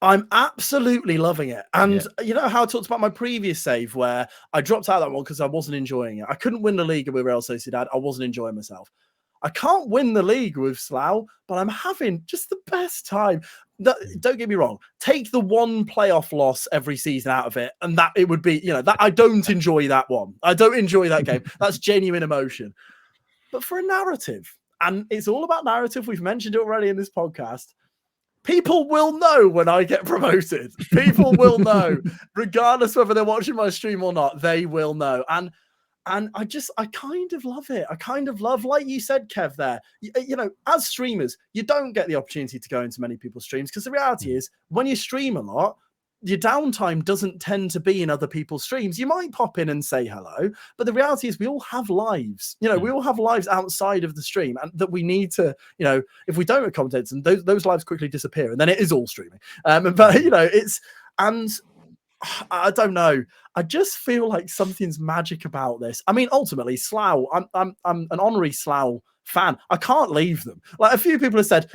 I'm absolutely loving it. And you know how I talked about my previous save where I dropped out of that one because I wasn't enjoying it. I couldn't win the league with Real Sociedad. I wasn't enjoying myself. I can't win the league with Slough, but I'm having just the best time. Don't get me wrong. Take the one playoff loss every season out of it, and that it would be, that I don't enjoy that one. I don't enjoy that game. That's genuine emotion. But for a narrative, and it's all about narrative. We've mentioned it already in this podcast. People will know when I get promoted. People will know, regardless whether they're watching my stream or not. They will know, and I kind of love it. I kind of love, like you said, Kev, there, as streamers, you don't get the opportunity to go into many people's streams because the reality is when you stream a lot, your downtime doesn't tend to be in other people's streams. You might pop in and say hello, but the reality is we all have lives. We all have lives outside of the stream and that we need to, if we don't have content, and those lives quickly disappear and then it is all streaming. I don't know. I just feel like something's magic about this. I mean, ultimately, Slough, I'm an honorary Slough fan. I can't leave them. Like a few people have said,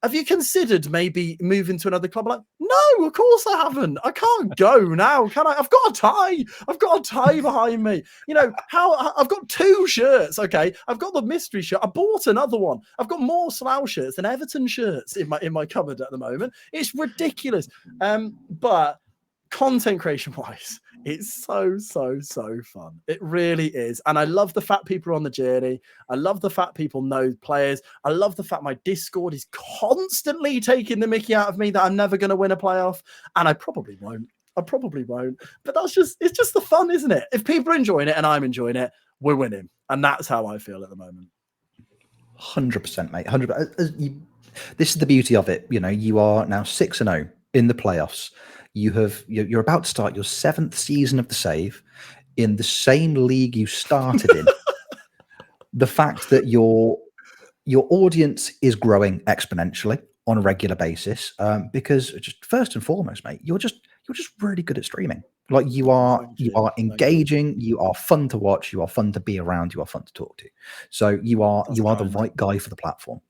have you considered maybe moving to another club? I'm like, no, of course I haven't. I can't go now, can I? I've got a tie. I've got a tie behind me. I've got 2 shirts. Okay, I've got the mystery shirt. I bought another one. I've got more Slough shirts than Everton shirts in my cupboard at the moment. It's ridiculous. But content creation wise, it's so fun. It really is. And I love the fact people are on the journey. I love the fact people know players. I love the fact my Discord is constantly taking the mickey out of me that I'm never going to win a playoff. And I probably won't. But it's just the fun, isn't it? If people are enjoying it and I'm enjoying it, we're winning. And that's how I feel at the moment. 100%, mate. 100%. This is the beauty of it. You are now 6-0 in the playoffs. You're about to start your 7th season of the save in the same league you started in. The fact that you're your audience is growing exponentially on a regular basis, because just first and foremost, mate, you're just really good at streaming. Like you are engaging, you are fun to watch, you are fun to be around, you are fun to talk to. So you are the right guy for the platform.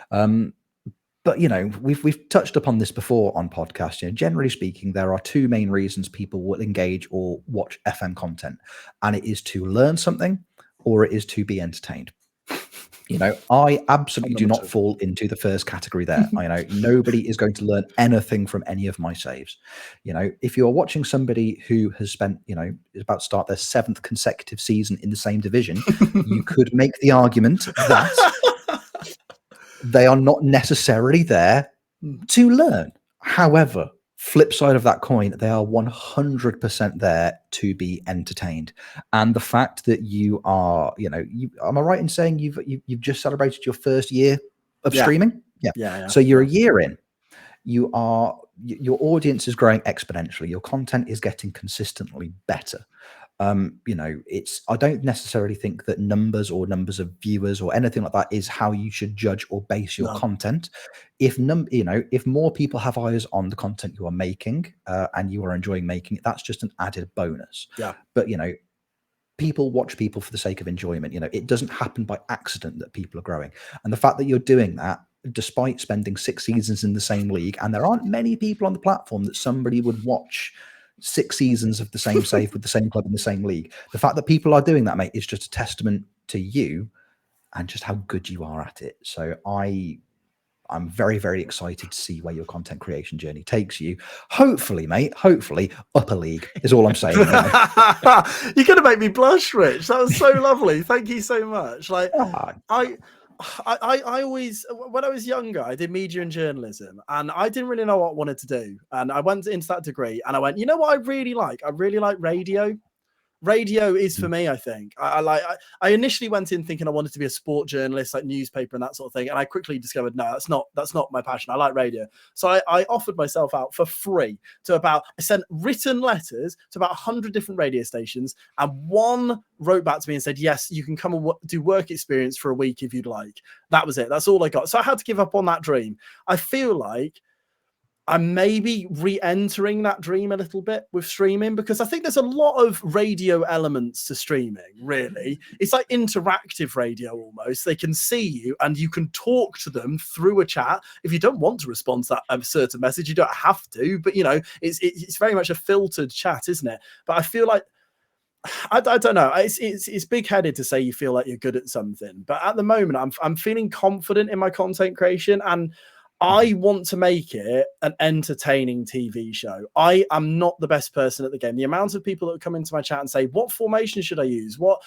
But you know, we've touched upon this before on podcasts. You know, generally speaking, there are two main reasons people will engage or watch FM content, and it is to learn something, or it is to be entertained. You know, I absolutely do not fall into the first category there. I know nobody is going to learn anything from any of my saves. You know, if you're watching somebody who has spent, you know, is about to start their 7th consecutive season in the same division, you could make the argument that they are not necessarily there to learn. However, flip side of that coin, they are 100% there to be entertained. And the fact that you are, you know, am I right in saying you've just celebrated your first year of streaming? Yeah. So you're a year in. Your audience is growing exponentially. Your content is getting consistently better. You know, I don't necessarily think that numbers of viewers or anything like that is how you should judge or base your content. If more people have eyes on the content you are making, and you are enjoying making it, that's just an added bonus. Yeah. But you know, people watch people for the sake of enjoyment. You know, it doesn't happen by accident that people are growing. And the fact that you're doing that, despite spending 6 seasons in the same league, and there aren't many people on the platform that somebody would watch 6 seasons of the same save with the same club in the same league. The fact that people are doing that, mate, is just a testament to you and just how good you are at it. So I'm very, very excited to see where your content creation journey takes you. Hopefully, mate, upper league is all I'm saying. You're going to make me blush, Rich. That was so lovely. Thank you so much. Like, I always, when I was younger, I did media and journalism, and I didn't really know what I wanted to do. And I went into that degree, and I went, you know what I really like? I really like radio. Radio is for me, I think. I initially went in thinking I wanted to be a sport journalist, like newspaper and that sort of thing. And I quickly discovered, no, that's not my passion. I like radio. So I offered myself out for free I sent written letters to about 100 different radio stations. And one wrote back to me and said, yes, you can come and do work experience for a week if you'd like. That was it. That's all I got. So I had to give up on that dream. I feel like I'm maybe re-entering that dream a little bit with streaming, because I think there's a lot of radio elements to streaming, really. It's like interactive radio almost. They can see you and you can talk to them through a chat. If you don't want to respond to that certain message, you don't have to, but you know, it's very much a filtered chat, isn't it? But I feel like, I don't know. It's big-headed to say you feel like you're good at something, but at the moment I'm feeling confident in my content creation, and I want to make it an entertaining TV show. I am not the best person at the game. The amount of people that come into my chat and say, what formation should I use? What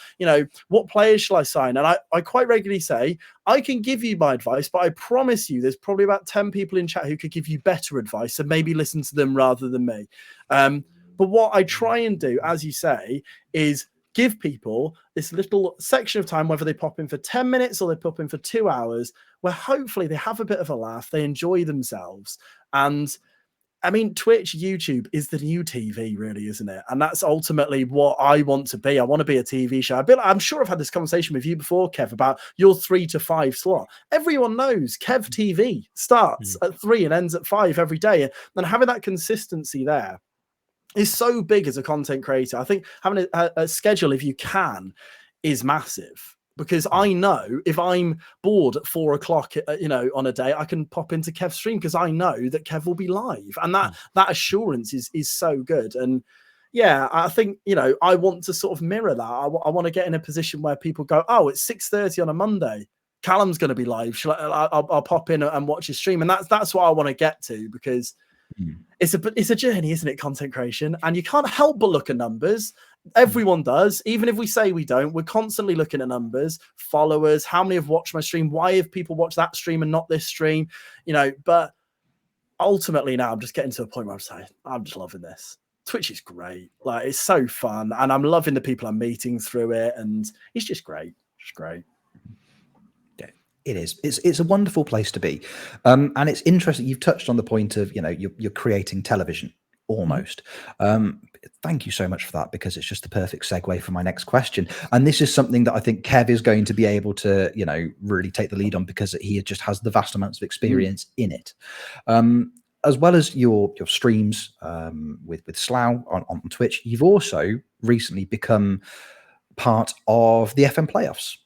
players shall I sign? And I quite regularly say, I can give you my advice, but I promise you there's probably about 10 people in chat who could give you better advice, so maybe listen to them rather than me. But what I try and do, as you say, is give people this little section of time, whether they pop in for 10 minutes or they pop in for 2 hours, where hopefully they have a bit of a laugh, they enjoy themselves. And I mean, Twitch, YouTube is the new TV, really, isn't it? And that's ultimately what I want to be. I want to be a TV show. I'm sure I've had this conversation with you before, Kev, about your 3 to 5 slot. Everyone knows Kev TV starts at 3 and ends at 5 every day. And having that consistency there is so big as a content creator. I think having a schedule, if you can, is massive, because I know if I'm bored at 4 o'clock, on a day, I can pop into Kev's stream because I know that Kev will be live, and that assurance is so good. And yeah, I think, I want to sort of mirror that. I want to get in a position where people go, oh, it's 6:30 on a Monday, Callum's going to be live. I'll pop in and watch his stream, and that's what I want to get to, because it's a journey, isn't it? Content creation, and you can't help but look at numbers. Everyone does, even if we say we don't. We're constantly looking at numbers, followers, how many have watched my stream, why have people watched that stream and not this stream, But ultimately, now I'm just getting to a point where I'm just loving this. Twitch is great, like it's so fun, and I'm loving the people I'm meeting through it, and it's just great. It's great. It is. It's a wonderful place to be, and it's interesting. You've touched on the point of you're creating television almost. thank you so much for that, because it's just the perfect segue for my next question. And this is something that I think Kev is going to be able to, you know, really take the lead on, because he just has the vast amounts of experience in it. As well as your streams with Slough on Twitch, you've also recently become part of the FM playoffs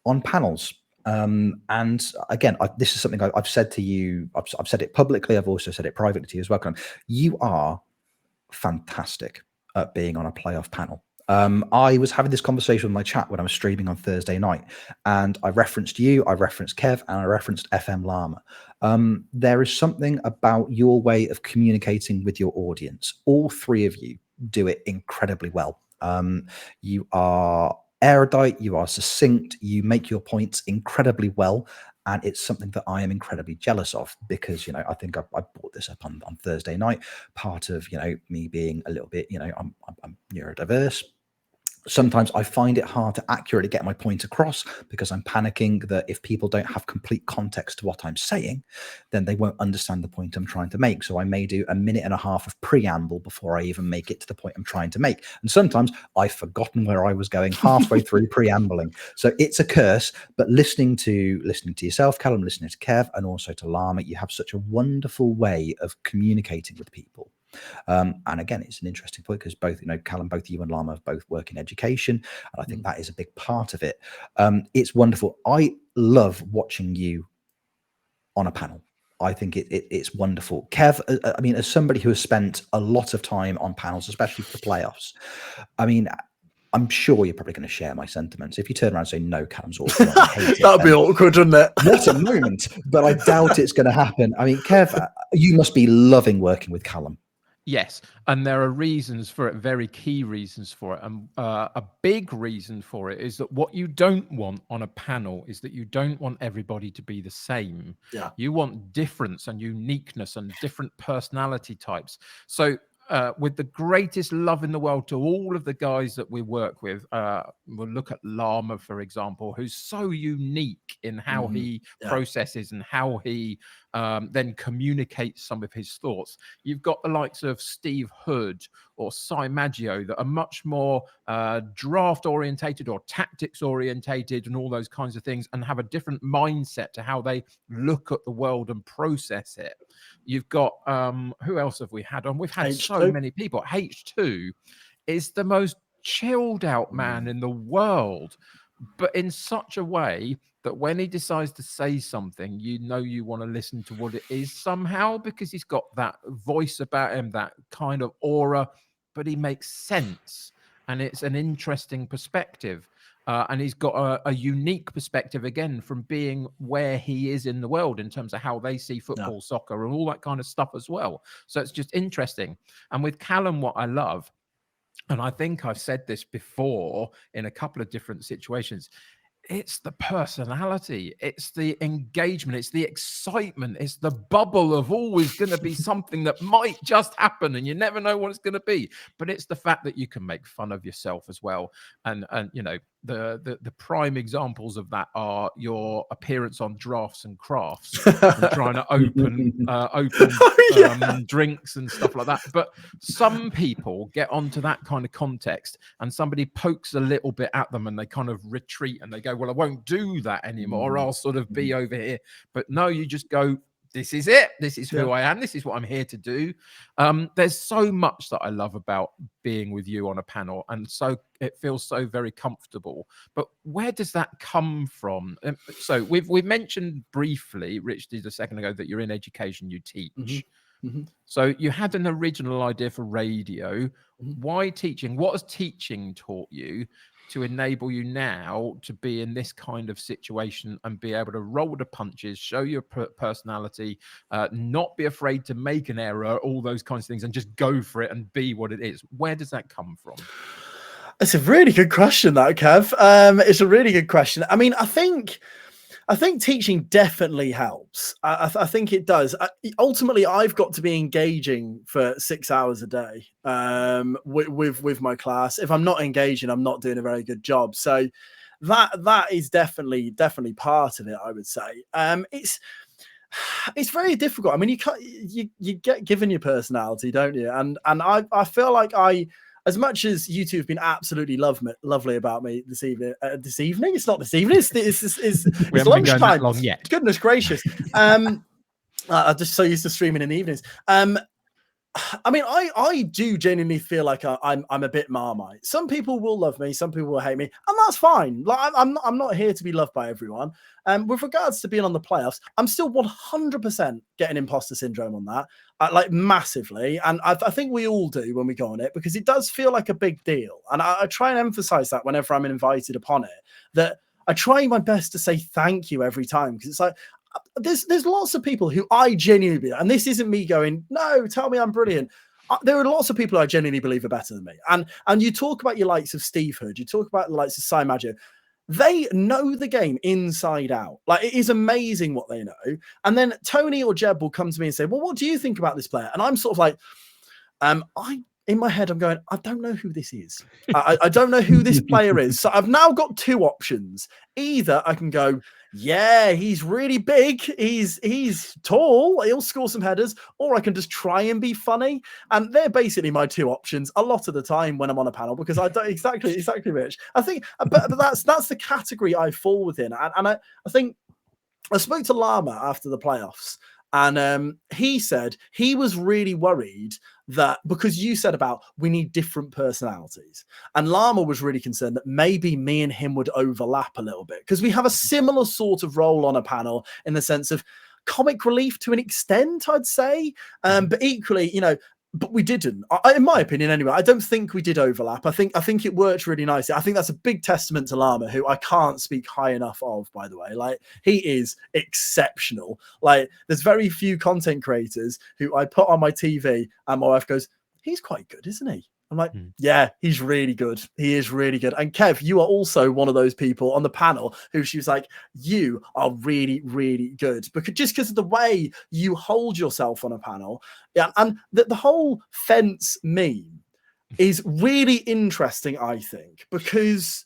on panels. And again, this is something I've said to you. I've said it publicly. I've also said it privately to you as well, Callum. You are fantastic at being on a playoff panel. I was having this conversation with my chat when I was streaming on Thursday night, and I referenced you, I referenced Kev, and I referenced FM Llama. There is something about your way of communicating with your audience. All three of you do it incredibly well. You are erudite, you are succinct, you make your points incredibly well. And it's something that I am incredibly jealous of, because, you know, I think I brought this up on Thursday night. Part of, you know, me being a little bit, you know, I'm neurodiverse. Sometimes I find it hard to accurately get my point across, because I'm panicking that if people don't have complete context to what I'm saying, then they won't understand the point I'm trying to make. So I may do a minute and a half of preamble before I even make it to the point I'm trying to make. And sometimes I've forgotten where I was going halfway through preambling. So it's a curse. But listening to yourself, Callum, listening to Kev, and also to Llama, you have such a wonderful way of communicating with people. And again, it's an interesting point, because both, you know, Callum, both you and Llama both work in education, and I think that is a big part of it. It's wonderful. I love watching you on a panel. I think it's wonderful. Kev, I mean, as somebody who has spent a lot of time on panels, especially for the playoffs, I mean, I'm sure you're probably going to share my sentiments. If you turn around and say, no, Callum's awful, I hate it, that'd be awkward, wouldn't it? What a moment. But I doubt it's going to happen. I mean, Kev, you must be loving working with Callum. Yes, and there are reasons for it, very key reasons for it. And a big reason for it is that what you don't want on a panel is that you don't want everybody to be the same. Yeah. You want difference and uniqueness and different personality types. So with the greatest love in the world to all of the guys that we work with, we'll look at Llama, for example, who's so unique in how he processes and how he then communicates some of his thoughts. You've got the likes of Steve Hood or Cy Maggio that are much more draft orientated or tactics orientated and all those kinds of things, and have a different mindset to how they look at the world and process it. You've got who else have we had on? We've had H2. So many people. H2 is the most chilled out man in the world, but in such a way that when he decides to say something, you know, you want to listen to what it is somehow, because he's got that voice about him, that kind of aura, but he makes sense. And it's an interesting perspective. And he's got a unique perspective, again, from being where he is in the world in terms of how they see football, soccer, and all that kind of stuff as well. So it's just interesting. And with Callum, what I love, and I think I've said this before in a couple of different situations, it's the personality, it's the engagement, it's the excitement, it's the bubble of always going to be something that might just happen and you never know what it's going to be. But it's the fact that you can make fun of yourself as well. And you know, the prime examples of that are your appearance on Drafts and Crafts and trying to open drinks and stuff like that. But some people get onto that kind of context and somebody pokes a little bit at them and they kind of retreat and they go, well, I won't do that anymore, or I'll sort of be over here. But no, you just go, this is it. This is who I am. This is what I'm here to do. There's so much that I love about being with you on a panel, and so it feels so very comfortable. But where does that come from? So we've mentioned briefly, Rich did a second ago, that you're in education, you teach. So you had an original idea for radio. Why teaching? What has teaching taught you to enable you now to be in this kind of situation and be able to roll the punches, show your personality, not be afraid to make an error, all those kinds of things, and just go for it and be what it is? Where does that come from? It's a really good question, that, Kev. It's a really good question. I mean, I think teaching definitely helps. I think it does. Ultimately, I've got to be engaging for 6 hours a day with my class. If I'm not engaging, I'm not doing a very good job. So that is definitely part of it, I would say. It's very difficult. I mean, you get given your personality, don't you? And I feel like I as much as you two have been absolutely lovely about me this evening. This evening? It's not this evening. It's we haven't been going that long yet. Goodness gracious. I'm just so used to streaming in the evenings. I mean, I do genuinely feel like I'm a bit Marmite. Some people will love me, some people will hate me, and that's fine. Like I'm not here to be loved by everyone. With regards to being on the playoffs, I'm still 100% getting imposter syndrome on that, like massively, and I think we all do when we go on it, because it does feel like a big deal, and I try and emphasize that whenever I'm invited upon it, that I try my best to say thank you every time, because it's like, there's lots of people who I genuinely, and this isn't me going, no, tell me I'm brilliant. There are lots of people I genuinely believe are better than me. And you talk about your likes of Steve Hood, you talk about the likes of Cy Maggio. They know the game inside out. Like, it is amazing what they know. And then Tony or Jeb will come to me and say, well, what do you think about this player? And I'm sort of like, in my head, I'm going, I don't know who this is. I don't know who this player is. So I've now got two options. Either I can go, yeah, he's really big. He's tall. He'll score some headers. Or I can just try and be funny. And they're basically my two options a lot of the time when I'm on a panel, because I don't exactly, Rich. I think, but that's the category I fall within. And I think I spoke to Llama after the playoffs. And he said he was really worried that, because you said about we need different personalities, and Llama was really concerned that maybe me and him would overlap a little bit, because we have a similar sort of role on a panel in the sense of comic relief to an extent, I'd say. But equally, but we didn't. In my opinion, anyway, I don't think we did overlap. I think it worked really nicely. I think that's a big testament to Llama, who I can't speak high enough of, by the way. Like, he is exceptional. Like, there's very few content creators who I put on my TV and my wife goes, he's quite good, isn't he? I'm like, yeah, he's really good. He is really good. And Kev, you are also one of those people on the panel who she was like, you are really, really good. Because of the way you hold yourself on a panel. Yeah. And the whole fence meme is really interesting, I think, because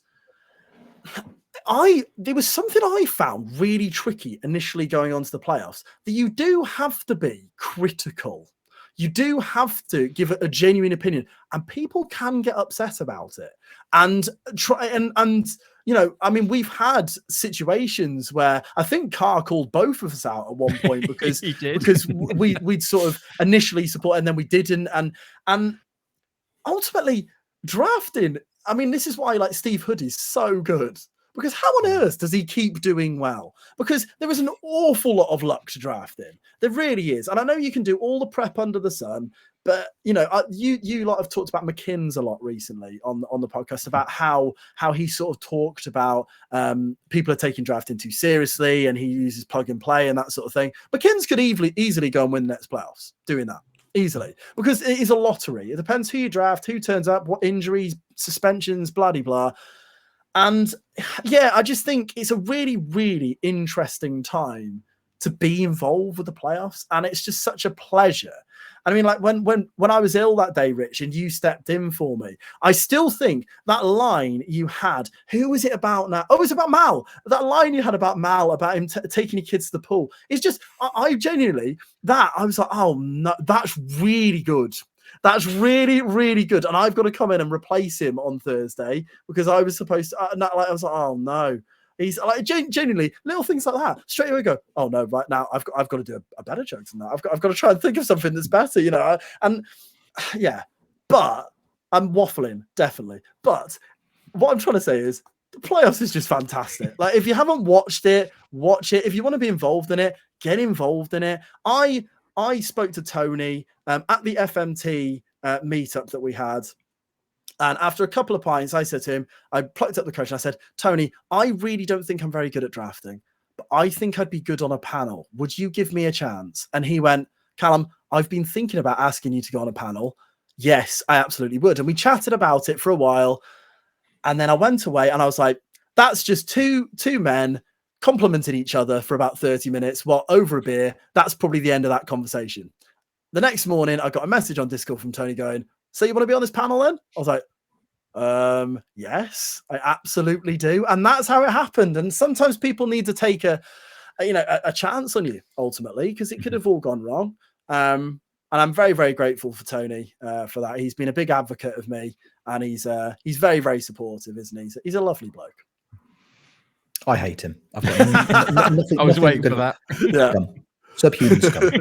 there was something I found really tricky initially going on to the playoffs, that you do have to be critical. You do have to give it a genuine opinion, and people can get upset about it. And I mean, we've had situations where I think Carr called both of us out at one point because we'd sort of initially support and then we didn't, and ultimately drafting. I mean, this is why like Steve Hood is so good. Because how on earth does he keep doing well? Because there is an awful lot of luck to draft in. There really is. And I know you can do all the prep under the sun, but you lot have talked about McKinn's a lot recently on the podcast about how he sort of talked about people are taking drafting too seriously and he uses plug and play and that sort of thing. McKinn's could easily go and win the next playoffs doing that. Easily, because it is a lottery. It depends who you draft, who turns up, what injuries, suspensions, blah, blah, blah. And yeah, I just think it's a really, really interesting time to be involved with the playoffs. And it's just such a pleasure. I mean, like when I was ill that day, Rich, and you stepped in for me, I still think that line you had, who was it about now? Oh, it was about Mal. That line you had about Mal, about him taking your kids to the pool. It's just, I genuinely, I was like, oh, no, that's really good. That's really, really good. And I've got to come in and replace him on Thursday because I was supposed to, I was like, oh no. He's like, genuinely, little things like that. Straight away go, oh no, right now I've got to do a better joke than that. I've got to try and think of something that's better, and yeah, but I'm waffling, definitely. But what I'm trying to say is the playoffs is just fantastic. Like, if you haven't watched it, watch it. If you want to be involved in it, get involved in it. I spoke to Tony at the FMT meetup that we had. And after a couple of pints, I said to him, I plucked up the coach and I said, Tony, I really don't think I'm very good at drafting, but I think I'd be good on a panel. Would you give me a chance? And he went, Callum, I've been thinking about asking you to go on a panel. Yes, I absolutely would. And we chatted about it for a while. And then I went away and I was like, that's just two men complimenting each other for about 30 minutes while over a beer. That's probably the end of that conversation. The next morning, I got a message on Discord from Tony going, so you want to be on this panel then? I was like, yes, I absolutely do. And that's how it happened. And sometimes people need to take a chance on you ultimately, because it could have all gone wrong. And And I'm very, very grateful for Tony for that. He's been a big advocate of me, and he's very, very supportive, isn't he? He's a lovely bloke. I hate him. I've got nothing. I was waiting for that. Yeah. Subhuman scum.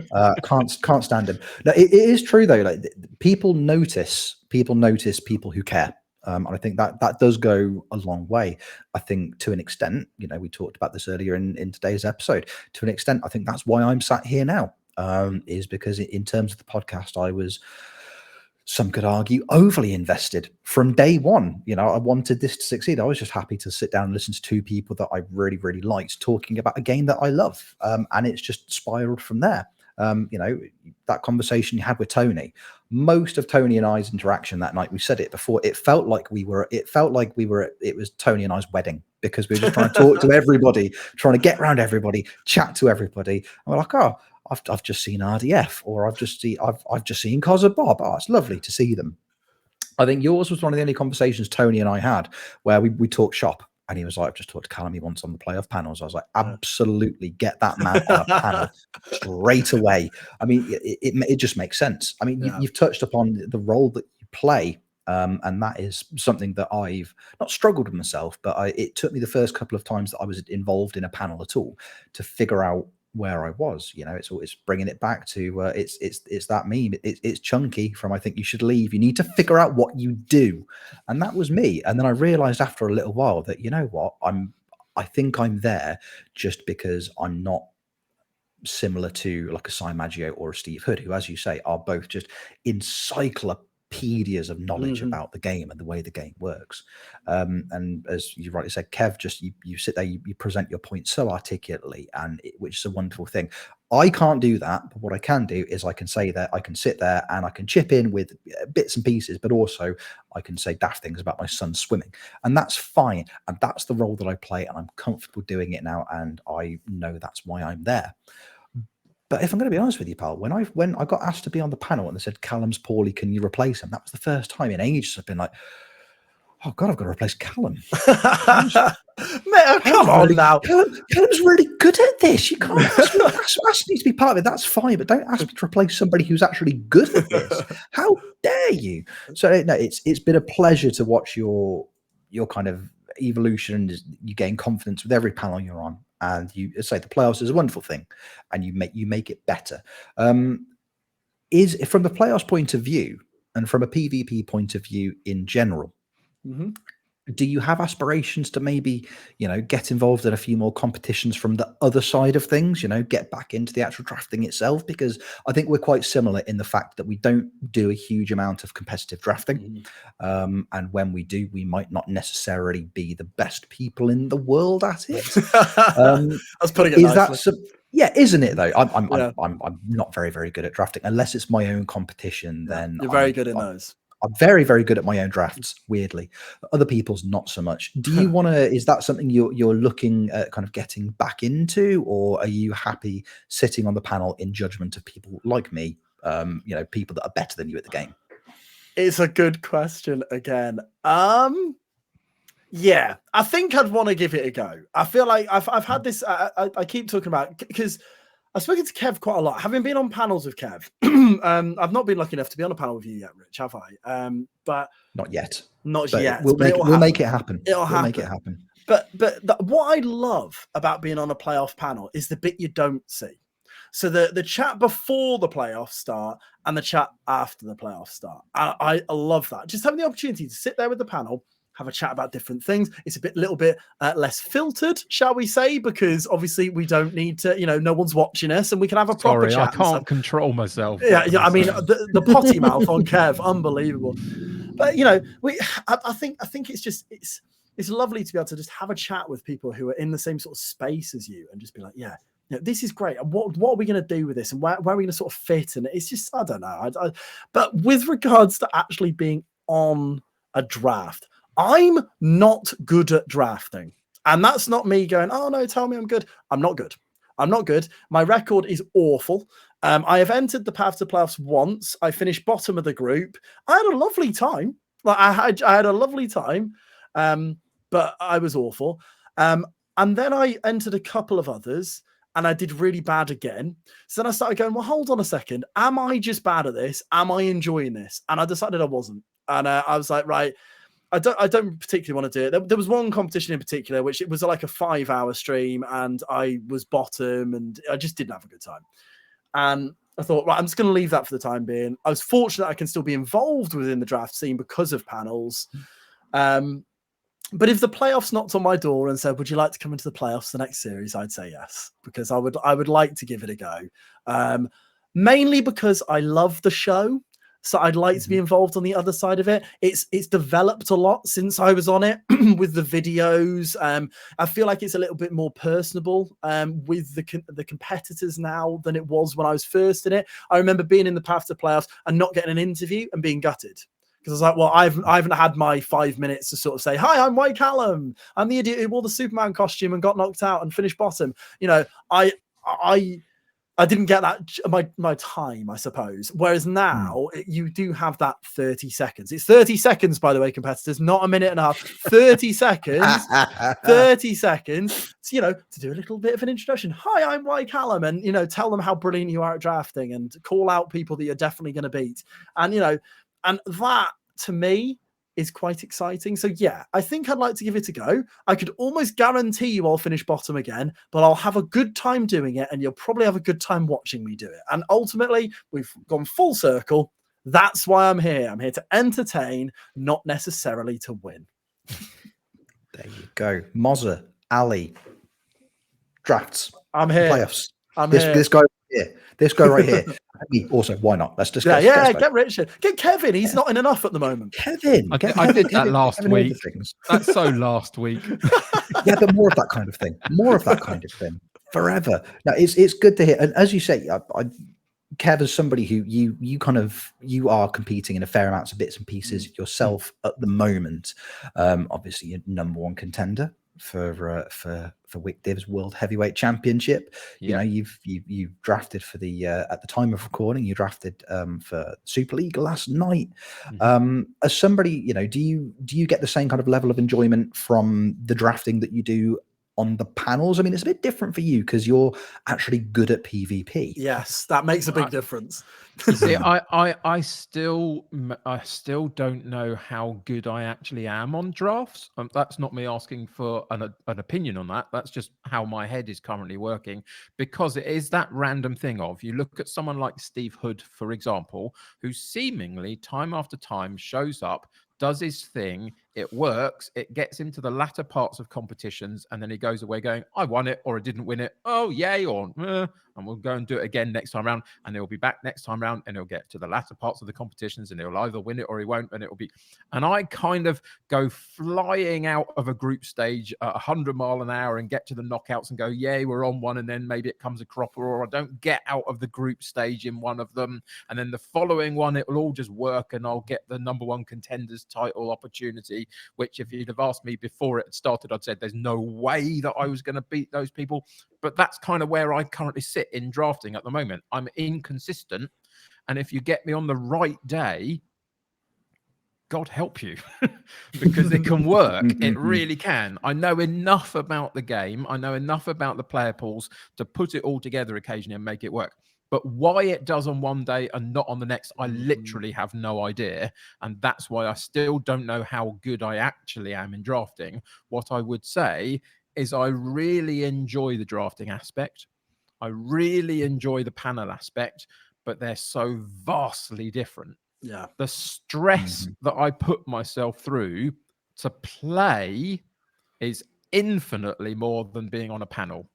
Can't stand him. No, it is true though. Like people notice people who care. And I think that does go a long way. I think to an extent, we talked about this earlier in today's episode. To an extent, I think that's why I'm sat here now. Is because in terms of the podcast, I was, some could argue, overly invested from day one. I wanted this to succeed. I was just happy to sit down and listen to two people that I really, really liked talking about a game that I love. And it's just spiraled from there. That conversation you had with Tony, most of Tony and I's interaction that night, we said it before, it was Tony and I's wedding, because we were just trying to talk to everybody, trying to get around everybody, chat to everybody. And we're like, oh, I've just seen RDF, or I've just seen Cos Bob. Oh, it's lovely to see them. I think yours was one of the only conversations Tony and I had where we talked shop. And he was like, I've just talked to Callum, he wants on the playoff panels. I was like, absolutely, get that man on a panel straight away. I mean, it just makes sense. I mean, you've touched upon the role that you play, and that is something that I've not struggled with myself, but it took me the first couple of times that I was involved in a panel at all to figure out where I was. It's bringing it back to it's that meme. It's Chunky from I Think You Should Leave. You need to figure out what you do, and that was me. And then I realized after a little while that I think I'm there just because I'm not similar to like a Si Maggio or a Steve Hood, who, as you say, are both just encyclopedias of knowledge about the game and the way the game works. And as you rightly said, Kev, just you sit there, you present your point so articulately, which is a wonderful thing. I can't do that, but what I can do is I can say that I can sit there and I can chip in with bits and pieces, but also I can say daft things about my son swimming, and that's fine. And that's the role that I play, and I'm comfortable doing it now, and I know that's why I'm there. But if I'm going to be honest with you, pal, when I got asked to be on the panel and they said, Callum's poorly, can you replace him? That was the first time in ages I've been like, oh God, I've got to replace Callum. Mate, come on now. Callum's really good at this. You can't ask me to be part of it. That's fine, but don't ask me to replace somebody who's actually good at this. How dare you? So no, it's been a pleasure to watch your kind of evolution. You gain confidence with every panel you're on. And you say the playoffs is a wonderful thing, and you make it better. Is from the playoffs point of view and from a PvP point of view in general, do you have aspirations to maybe, get involved in a few more competitions from the other side of things, get back into the actual drafting itself? Because I think we're quite similar in the fact that we don't do a huge amount of competitive drafting. And when we do, we might not necessarily be the best people in the world at it. I was putting it nicely. Isn't it though? I'm not very, very good at drafting unless it's my own competition. Then you're very good in those. I'm very, very good at my own drafts, weirdly. Other people's not so much. Do you want to, is that something you're looking at kind of getting back into, or are you happy sitting on the panel in judgment of people like me, people that are better than you at the game? It's a good question again. Yeah, I think I'd want to give it a go. I feel like I've had this, I keep talking about, because I've spoken to Kev quite a lot. Having been on panels with Kev, I've not been lucky enough to be on a panel with you yet, Rich, have I? But not yet. Not but yet. We'll make it happen. We'll make it happen. But what I love about being on a playoff panel is the bit you don't see. So the chat before the playoffs start and the chat after the playoffs start. I love that. Just having the opportunity to sit there with the panel, have a chat about different things. It's a little bit less filtered, shall we say, because obviously we don't need to, no one's watching us, and we can have a proper chat. I can't control myself. Yeah. I mean, the potty mouth on Kev, unbelievable. But I think it's lovely to be able to just have a chat with people who are in the same sort of space as you, and just be like, this is great. And what are we going to do with this, and where are we going to sort of fit? And it's just, I don't know. But with regards to actually being on a draft, I'm not good at drafting. And that's not me going, oh no, tell me I'm good. I'm not good. My record is awful. I have entered the Path to Playoffs once. I finished bottom of the group. I had a lovely time. I had a lovely time, but I was awful. And then I entered a couple of others, and I did really bad again. So then I started going, well, hold on a second. Am I just bad at this? Am I enjoying this? And I decided I wasn't. And I was like, right, I don't particularly want to do it. There was one competition in particular, which it was like a 5-hour stream, and I was bottom, and I just didn't have a good time. And I thought, right, I'm just going to leave that for the time being. I was fortunate I can still be involved within the draft scene because of panels. But if the playoffs knocked on my door and said, would you like to come into the playoffs the next series? I'd say yes, because I would like to give it a go. Mainly because I love the show. So I'd like to be involved on the other side of it. It's developed a lot since I was on it with the videos. I feel like it's a little bit more personable with the competitors now than it was when I was first in it. I remember being in the path to playoffs and not getting an interview and being gutted. Because I was like, well, I haven't had my 5 minutes to sort of say, hi, I'm WhyCallum. I'm the idiot who wore the Superman costume and got knocked out and finished bottom. You know, I didn't get that my time, I suppose. Whereas now you do have that 30 seconds. It's 30 seconds, by the way, competitors, not a minute and a half. 30 seconds, 30 seconds, you know, to do a little bit of an introduction. Hi, I'm WhyCallum, and, you know, tell them how brilliant you are at drafting and call out people that you're definitely going to beat. And, you know, and that to me is quite exciting. So yeah, I think I'd like to give it a go. I could almost guarantee you I'll finish bottom again, but I'll have a good time doing it, and you'll probably have a good time watching me do it. And ultimately, we've gone full circle. That's why I'm here. I'm here to entertain, not necessarily to win. There you go. Mozza, Ali, drafts. I'm here. Playoffs. I'm this, here. This guy here. This guy right here. Me also, why not? Let's discuss. Yeah, get Richard. Get Kevin. He's not in enough at the moment. Kevin. I did that last week. That's so last week. Yeah, but more of that kind of thing. More of that kind of thing. Forever. Now, it's good to hear. And as you say, Kev, as somebody who you are competing in a fair amount of bits and pieces yourself at the moment. Obviously, you're #1 contender for WHYYYYY's World Heavyweight Championship. You know, you've drafted for the at the time of recording, you drafted for Super League last night. As somebody, you know, do you get the same kind of level of enjoyment from the drafting that you do on the panels? I mean, it's a bit different for you because you're actually good at PvP. Yes, that makes a big difference. See, I still don't know how good I actually am on drafts. That's not me asking for an opinion on that. That's just how my head is currently working, because it is that random thing of, you look at someone like Steve Hood, for example, who seemingly time after time shows up, does his thing, it works, it gets him to the latter parts of competitions, and then he goes away going, I won it, or I didn't win it, oh yay, or and we'll go and do it again next time round, and he'll be back next time round, and he'll get to the latter parts of the competitions, and he'll either win it or he won't, and it'll be, and I kind of go flying out of a group stage at 100 miles an hour and get to the knockouts and go, yay, we're on one, and then maybe it comes a cropper, or I don't get out of the group stage in one of them, and then the following one, it will all just work, and I'll get the #1 contenders title opportunity, which if you'd have asked me before it had started, I'd said there's no way that I was going to beat those people. But that's kind of where I currently sit in drafting at the moment. I'm inconsistent, and if you get me on the right day, God help you, because it can work. It really can. I know enough about the game. I know enough about the player pools to put it all together occasionally and make it work. But why it does on one day and not on the next, I literally have no idea. And that's why I still don't know how good I actually am in drafting. What I would say is I really enjoy the drafting aspect. I really enjoy the panel aspect, but they're so vastly different. Yeah. The stress that I put myself through to play is infinitely more than being on a panel.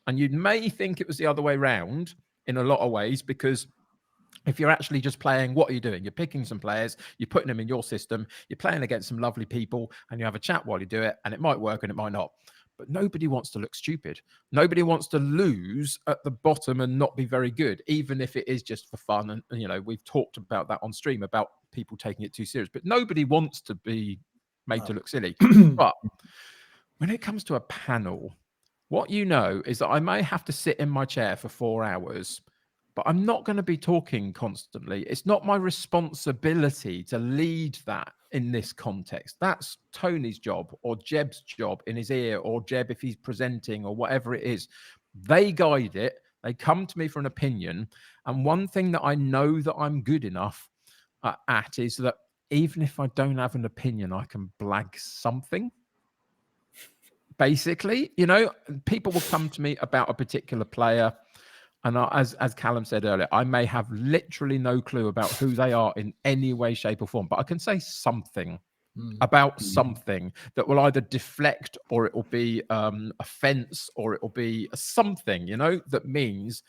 And you may think it was the other way around in a lot of ways, because if you're actually just playing, what are you doing? You're picking some players, you're putting them in your system, you're playing against some lovely people, and you have a chat while you do it, and it might work and it might not. But nobody wants to look stupid. Nobody wants to lose at the bottom and not be very good, even if it is just for fun. And you know, we've talked about that on stream, about people taking it too serious, but nobody wants to be made to look silly. But when it comes to a panel, what you know is that I may have to sit in my chair for 4 hours, but I'm not going to be talking constantly. It's not my responsibility to lead that in this context. That's Tony's job, or Jeb's job in his ear, or Jeb if he's presenting, or whatever it is. They guide it. They come to me for an opinion. And one thing that I know that I'm good enough at is that even if I don't have an opinion, I can blag something. Basically, people will come to me about a particular player. And as Callum said earlier, I may have literally no clue about who they are in any way, shape or form, but I can say something about something that will either deflect, or it will be offense, or it will be something, that means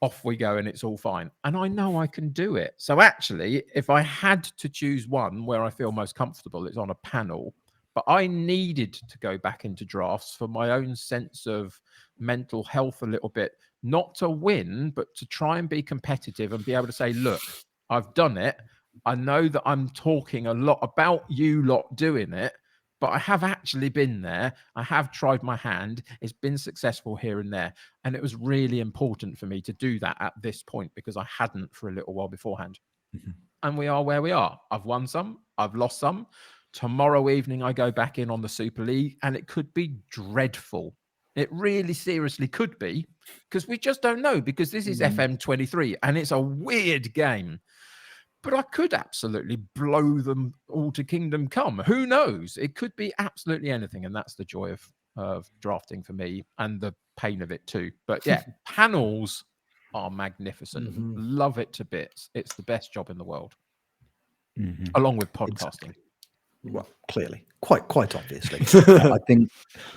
off we go and it's all fine. And I know I can do it. So actually, if I had to choose one where I feel most comfortable, it's on a panel. But I needed to go back into drafts for my own sense of mental health a little bit, not to win, but to try and be competitive and be able to say, look, I've done it. I know that I'm talking a lot about you lot doing it, but I have actually been there. I have tried my hand. It's been successful here and there. And it was really important for me to do that at this point because I hadn't for a little while beforehand. And we are where we are. I've won some. I've lost some. Tomorrow evening, I go back in on the Super League, and it could be dreadful. It really seriously could be, because we just don't know, because this is FM23 and it's a weird game. But I could absolutely blow them all to kingdom come. Who knows? It could be absolutely anything. And that's the joy of drafting for me, and the pain of it too. But yeah, panels are magnificent. Love it to bits. It's the best job in the world, along with podcasting. Exactly. Well, clearly, quite obviously. I think,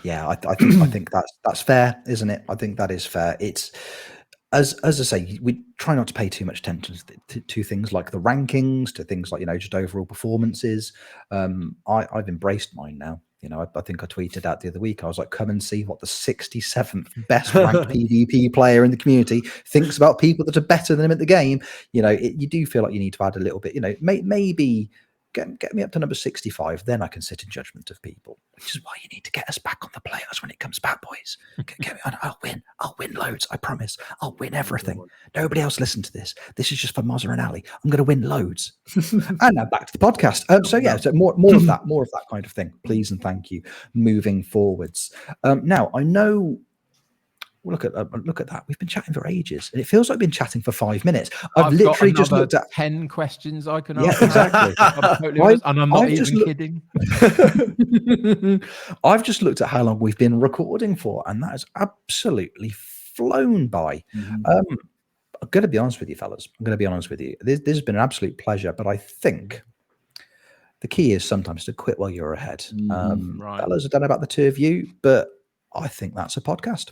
I think that's fair, isn't it? I think that is fair. It's as I say, we try not to pay too much attention to things like the rankings, to things like just overall performances. I've embraced mine now. I think I tweeted out the other week. I was like, come and see what the 67th best ranked PvP player in the community thinks about people that are better than him at the game. You do feel like you need to add a little bit. Maybe. Get me up to number 65, then I can sit in judgment of people, which is why you need to get us back on the players when it comes back, boys. Get me on. I'll win loads. I promise. I'll win everything. Nobody else listen to this. This is just for Mozza and Ali. I'm going to win loads. And now back to the podcast. So more of that kind of thing, please and thank you. Moving forwards. Now I know. Look at that. We've been chatting for ages, and it feels like we've been chatting for 5 minutes. I've literally just looked at 10 questions I can ask. Yeah, exactly. And I'm not even kidding. I've just looked at how long we've been recording for, and that has absolutely flown by. I'm going to be honest with you, fellas. I'm going to be honest with you. This has been an absolute pleasure, but I think the key is sometimes to quit while you're ahead. Right. Fellas, I don't know about the two of you, but I think that's a podcast.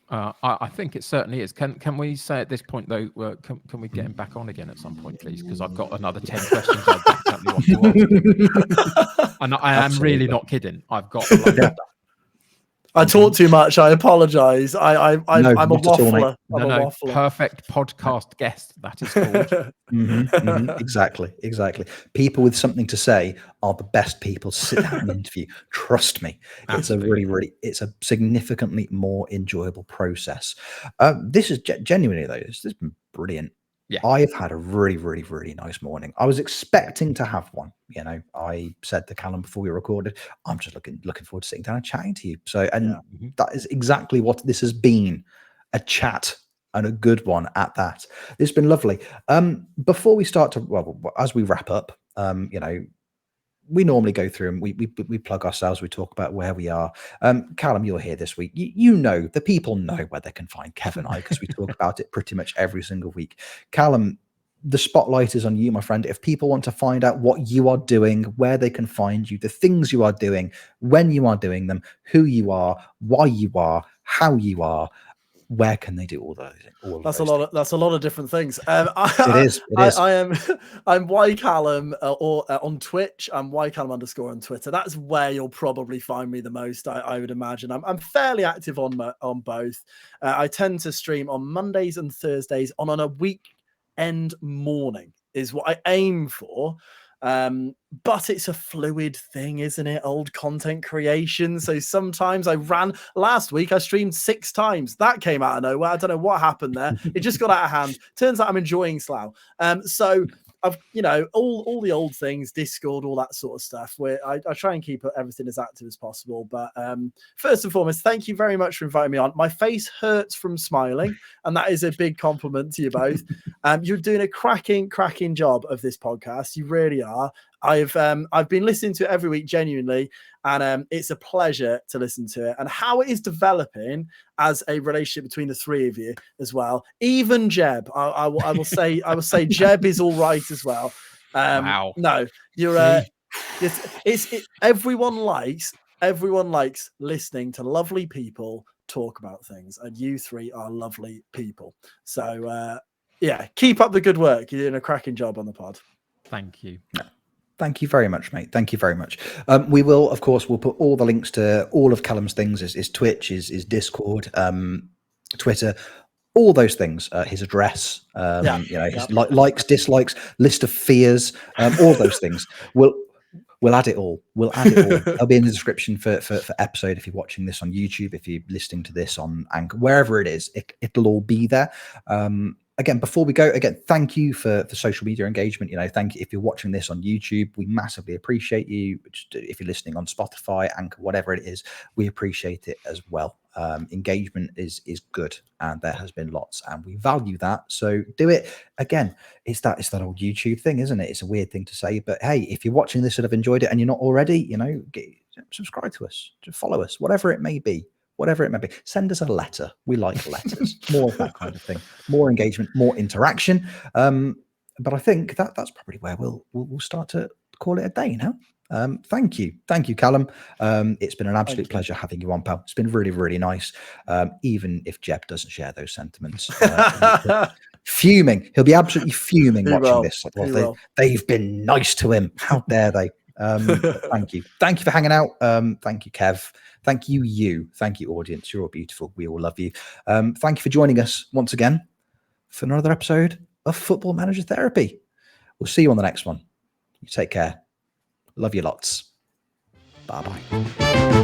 I think it certainly is. Can we say at this point though? Can we get him back on again at some point, please? Because I've got another 10 questions I definitely want to ask. And I am really not kidding. I've got. I talk too much. I apologize. I'm a waffler. I'm a waffler. Perfect podcast guest. That is called. Exactly. People with something to say are the best people to sit down and interview. Trust me. Absolutely. It's a significantly more enjoyable process. This is genuinely though. This has been brilliant. Yeah. I've had a really, really, really nice morning. I was expecting to have one. I said to Callum before we recorded, I'm just looking forward to sitting down and chatting to you. So, that is exactly what this has been, a chat, and a good one at that. It's been lovely. Before we start to, as we wrap up, we normally go through and we plug ourselves. We talk about where we are. Callum, you're here this week. The people know where they can find Kev and I, because we talk about it pretty much every single week. Callum, the spotlight is on you, my friend. If people want to find out what you are doing, where they can find you, the things you are doing, when you are doing them, who you are, why you are, how you are, where can they do all those? That's a lot of different things. It is. I'm WhyCallum on Twitch. I'm WhyCallum_ on Twitter. That's where you'll probably find me the most. I would imagine. I'm fairly active on both. I tend to stream on Mondays and Thursdays on a weekend morning is what I aim for. But it's a fluid thing, isn't it? Old content creation. So sometimes last week I streamed 6 times. That came out of nowhere. I don't know what happened there. It just got out of hand. Turns out I'm enjoying Slough. So I've all the old things, Discord, all that sort of stuff, where I try and keep everything as active as possible. But first and foremost, thank you very much for inviting me on. My face hurts from smiling, and that is a big compliment to you both. You're doing a cracking job of this podcast. You really are. I've been listening to it every week, genuinely, and it's a pleasure to listen to it, and how it is developing as a relationship between the three of you as well. Even Jeb, I will say Jeb is all right as well. Wow. No, you're everyone likes listening to lovely people talk about things, and you three are lovely people. So yeah, keep up the good work. You're doing a cracking job on the pod. Thank you. Thank you very much, mate. Thank you very much. We will, of course, we'll put all the links to all of Callum's things, his Twitch, his Discord, Twitter, all those things, his address, his likes, dislikes, list of fears, all those things. We'll add it all. We'll add it all. It'll be in the description for episode. If you're watching this on YouTube, if you're listening to this on Anchor, wherever it is, it'll all be there. Again, before we go, thank you for social media engagement. Thank you if you're watching this on YouTube. We massively appreciate you. If you're listening on Spotify, Anchor, whatever it is, we appreciate it as well. Engagement is good, and there has been lots, and we value that. So do it. Again, it's that old YouTube thing, isn't it? It's a weird thing to say, but hey, if you're watching this and have enjoyed it and you're not already, subscribe to us, just follow us, whatever it may be. Send us a letter. We like letters. More of that kind of thing. More engagement, more interaction. But I think that's probably where we'll start to call it a day now. Thank you, Callum. It's been an absolute pleasure having you on, pal. It's been really, really nice. Even if Jeb doesn't share those sentiments, fuming. He'll be absolutely fuming watching this. They've been nice to him. How dare they? Thank you for hanging out. Thank you, Kev. Thank you. Thank you, audience. You're all beautiful. We all love you. Thank you for joining us once again for another episode of Football Manager Therapy. We'll see you on the next one. You take care. Love you lots. Bye-bye.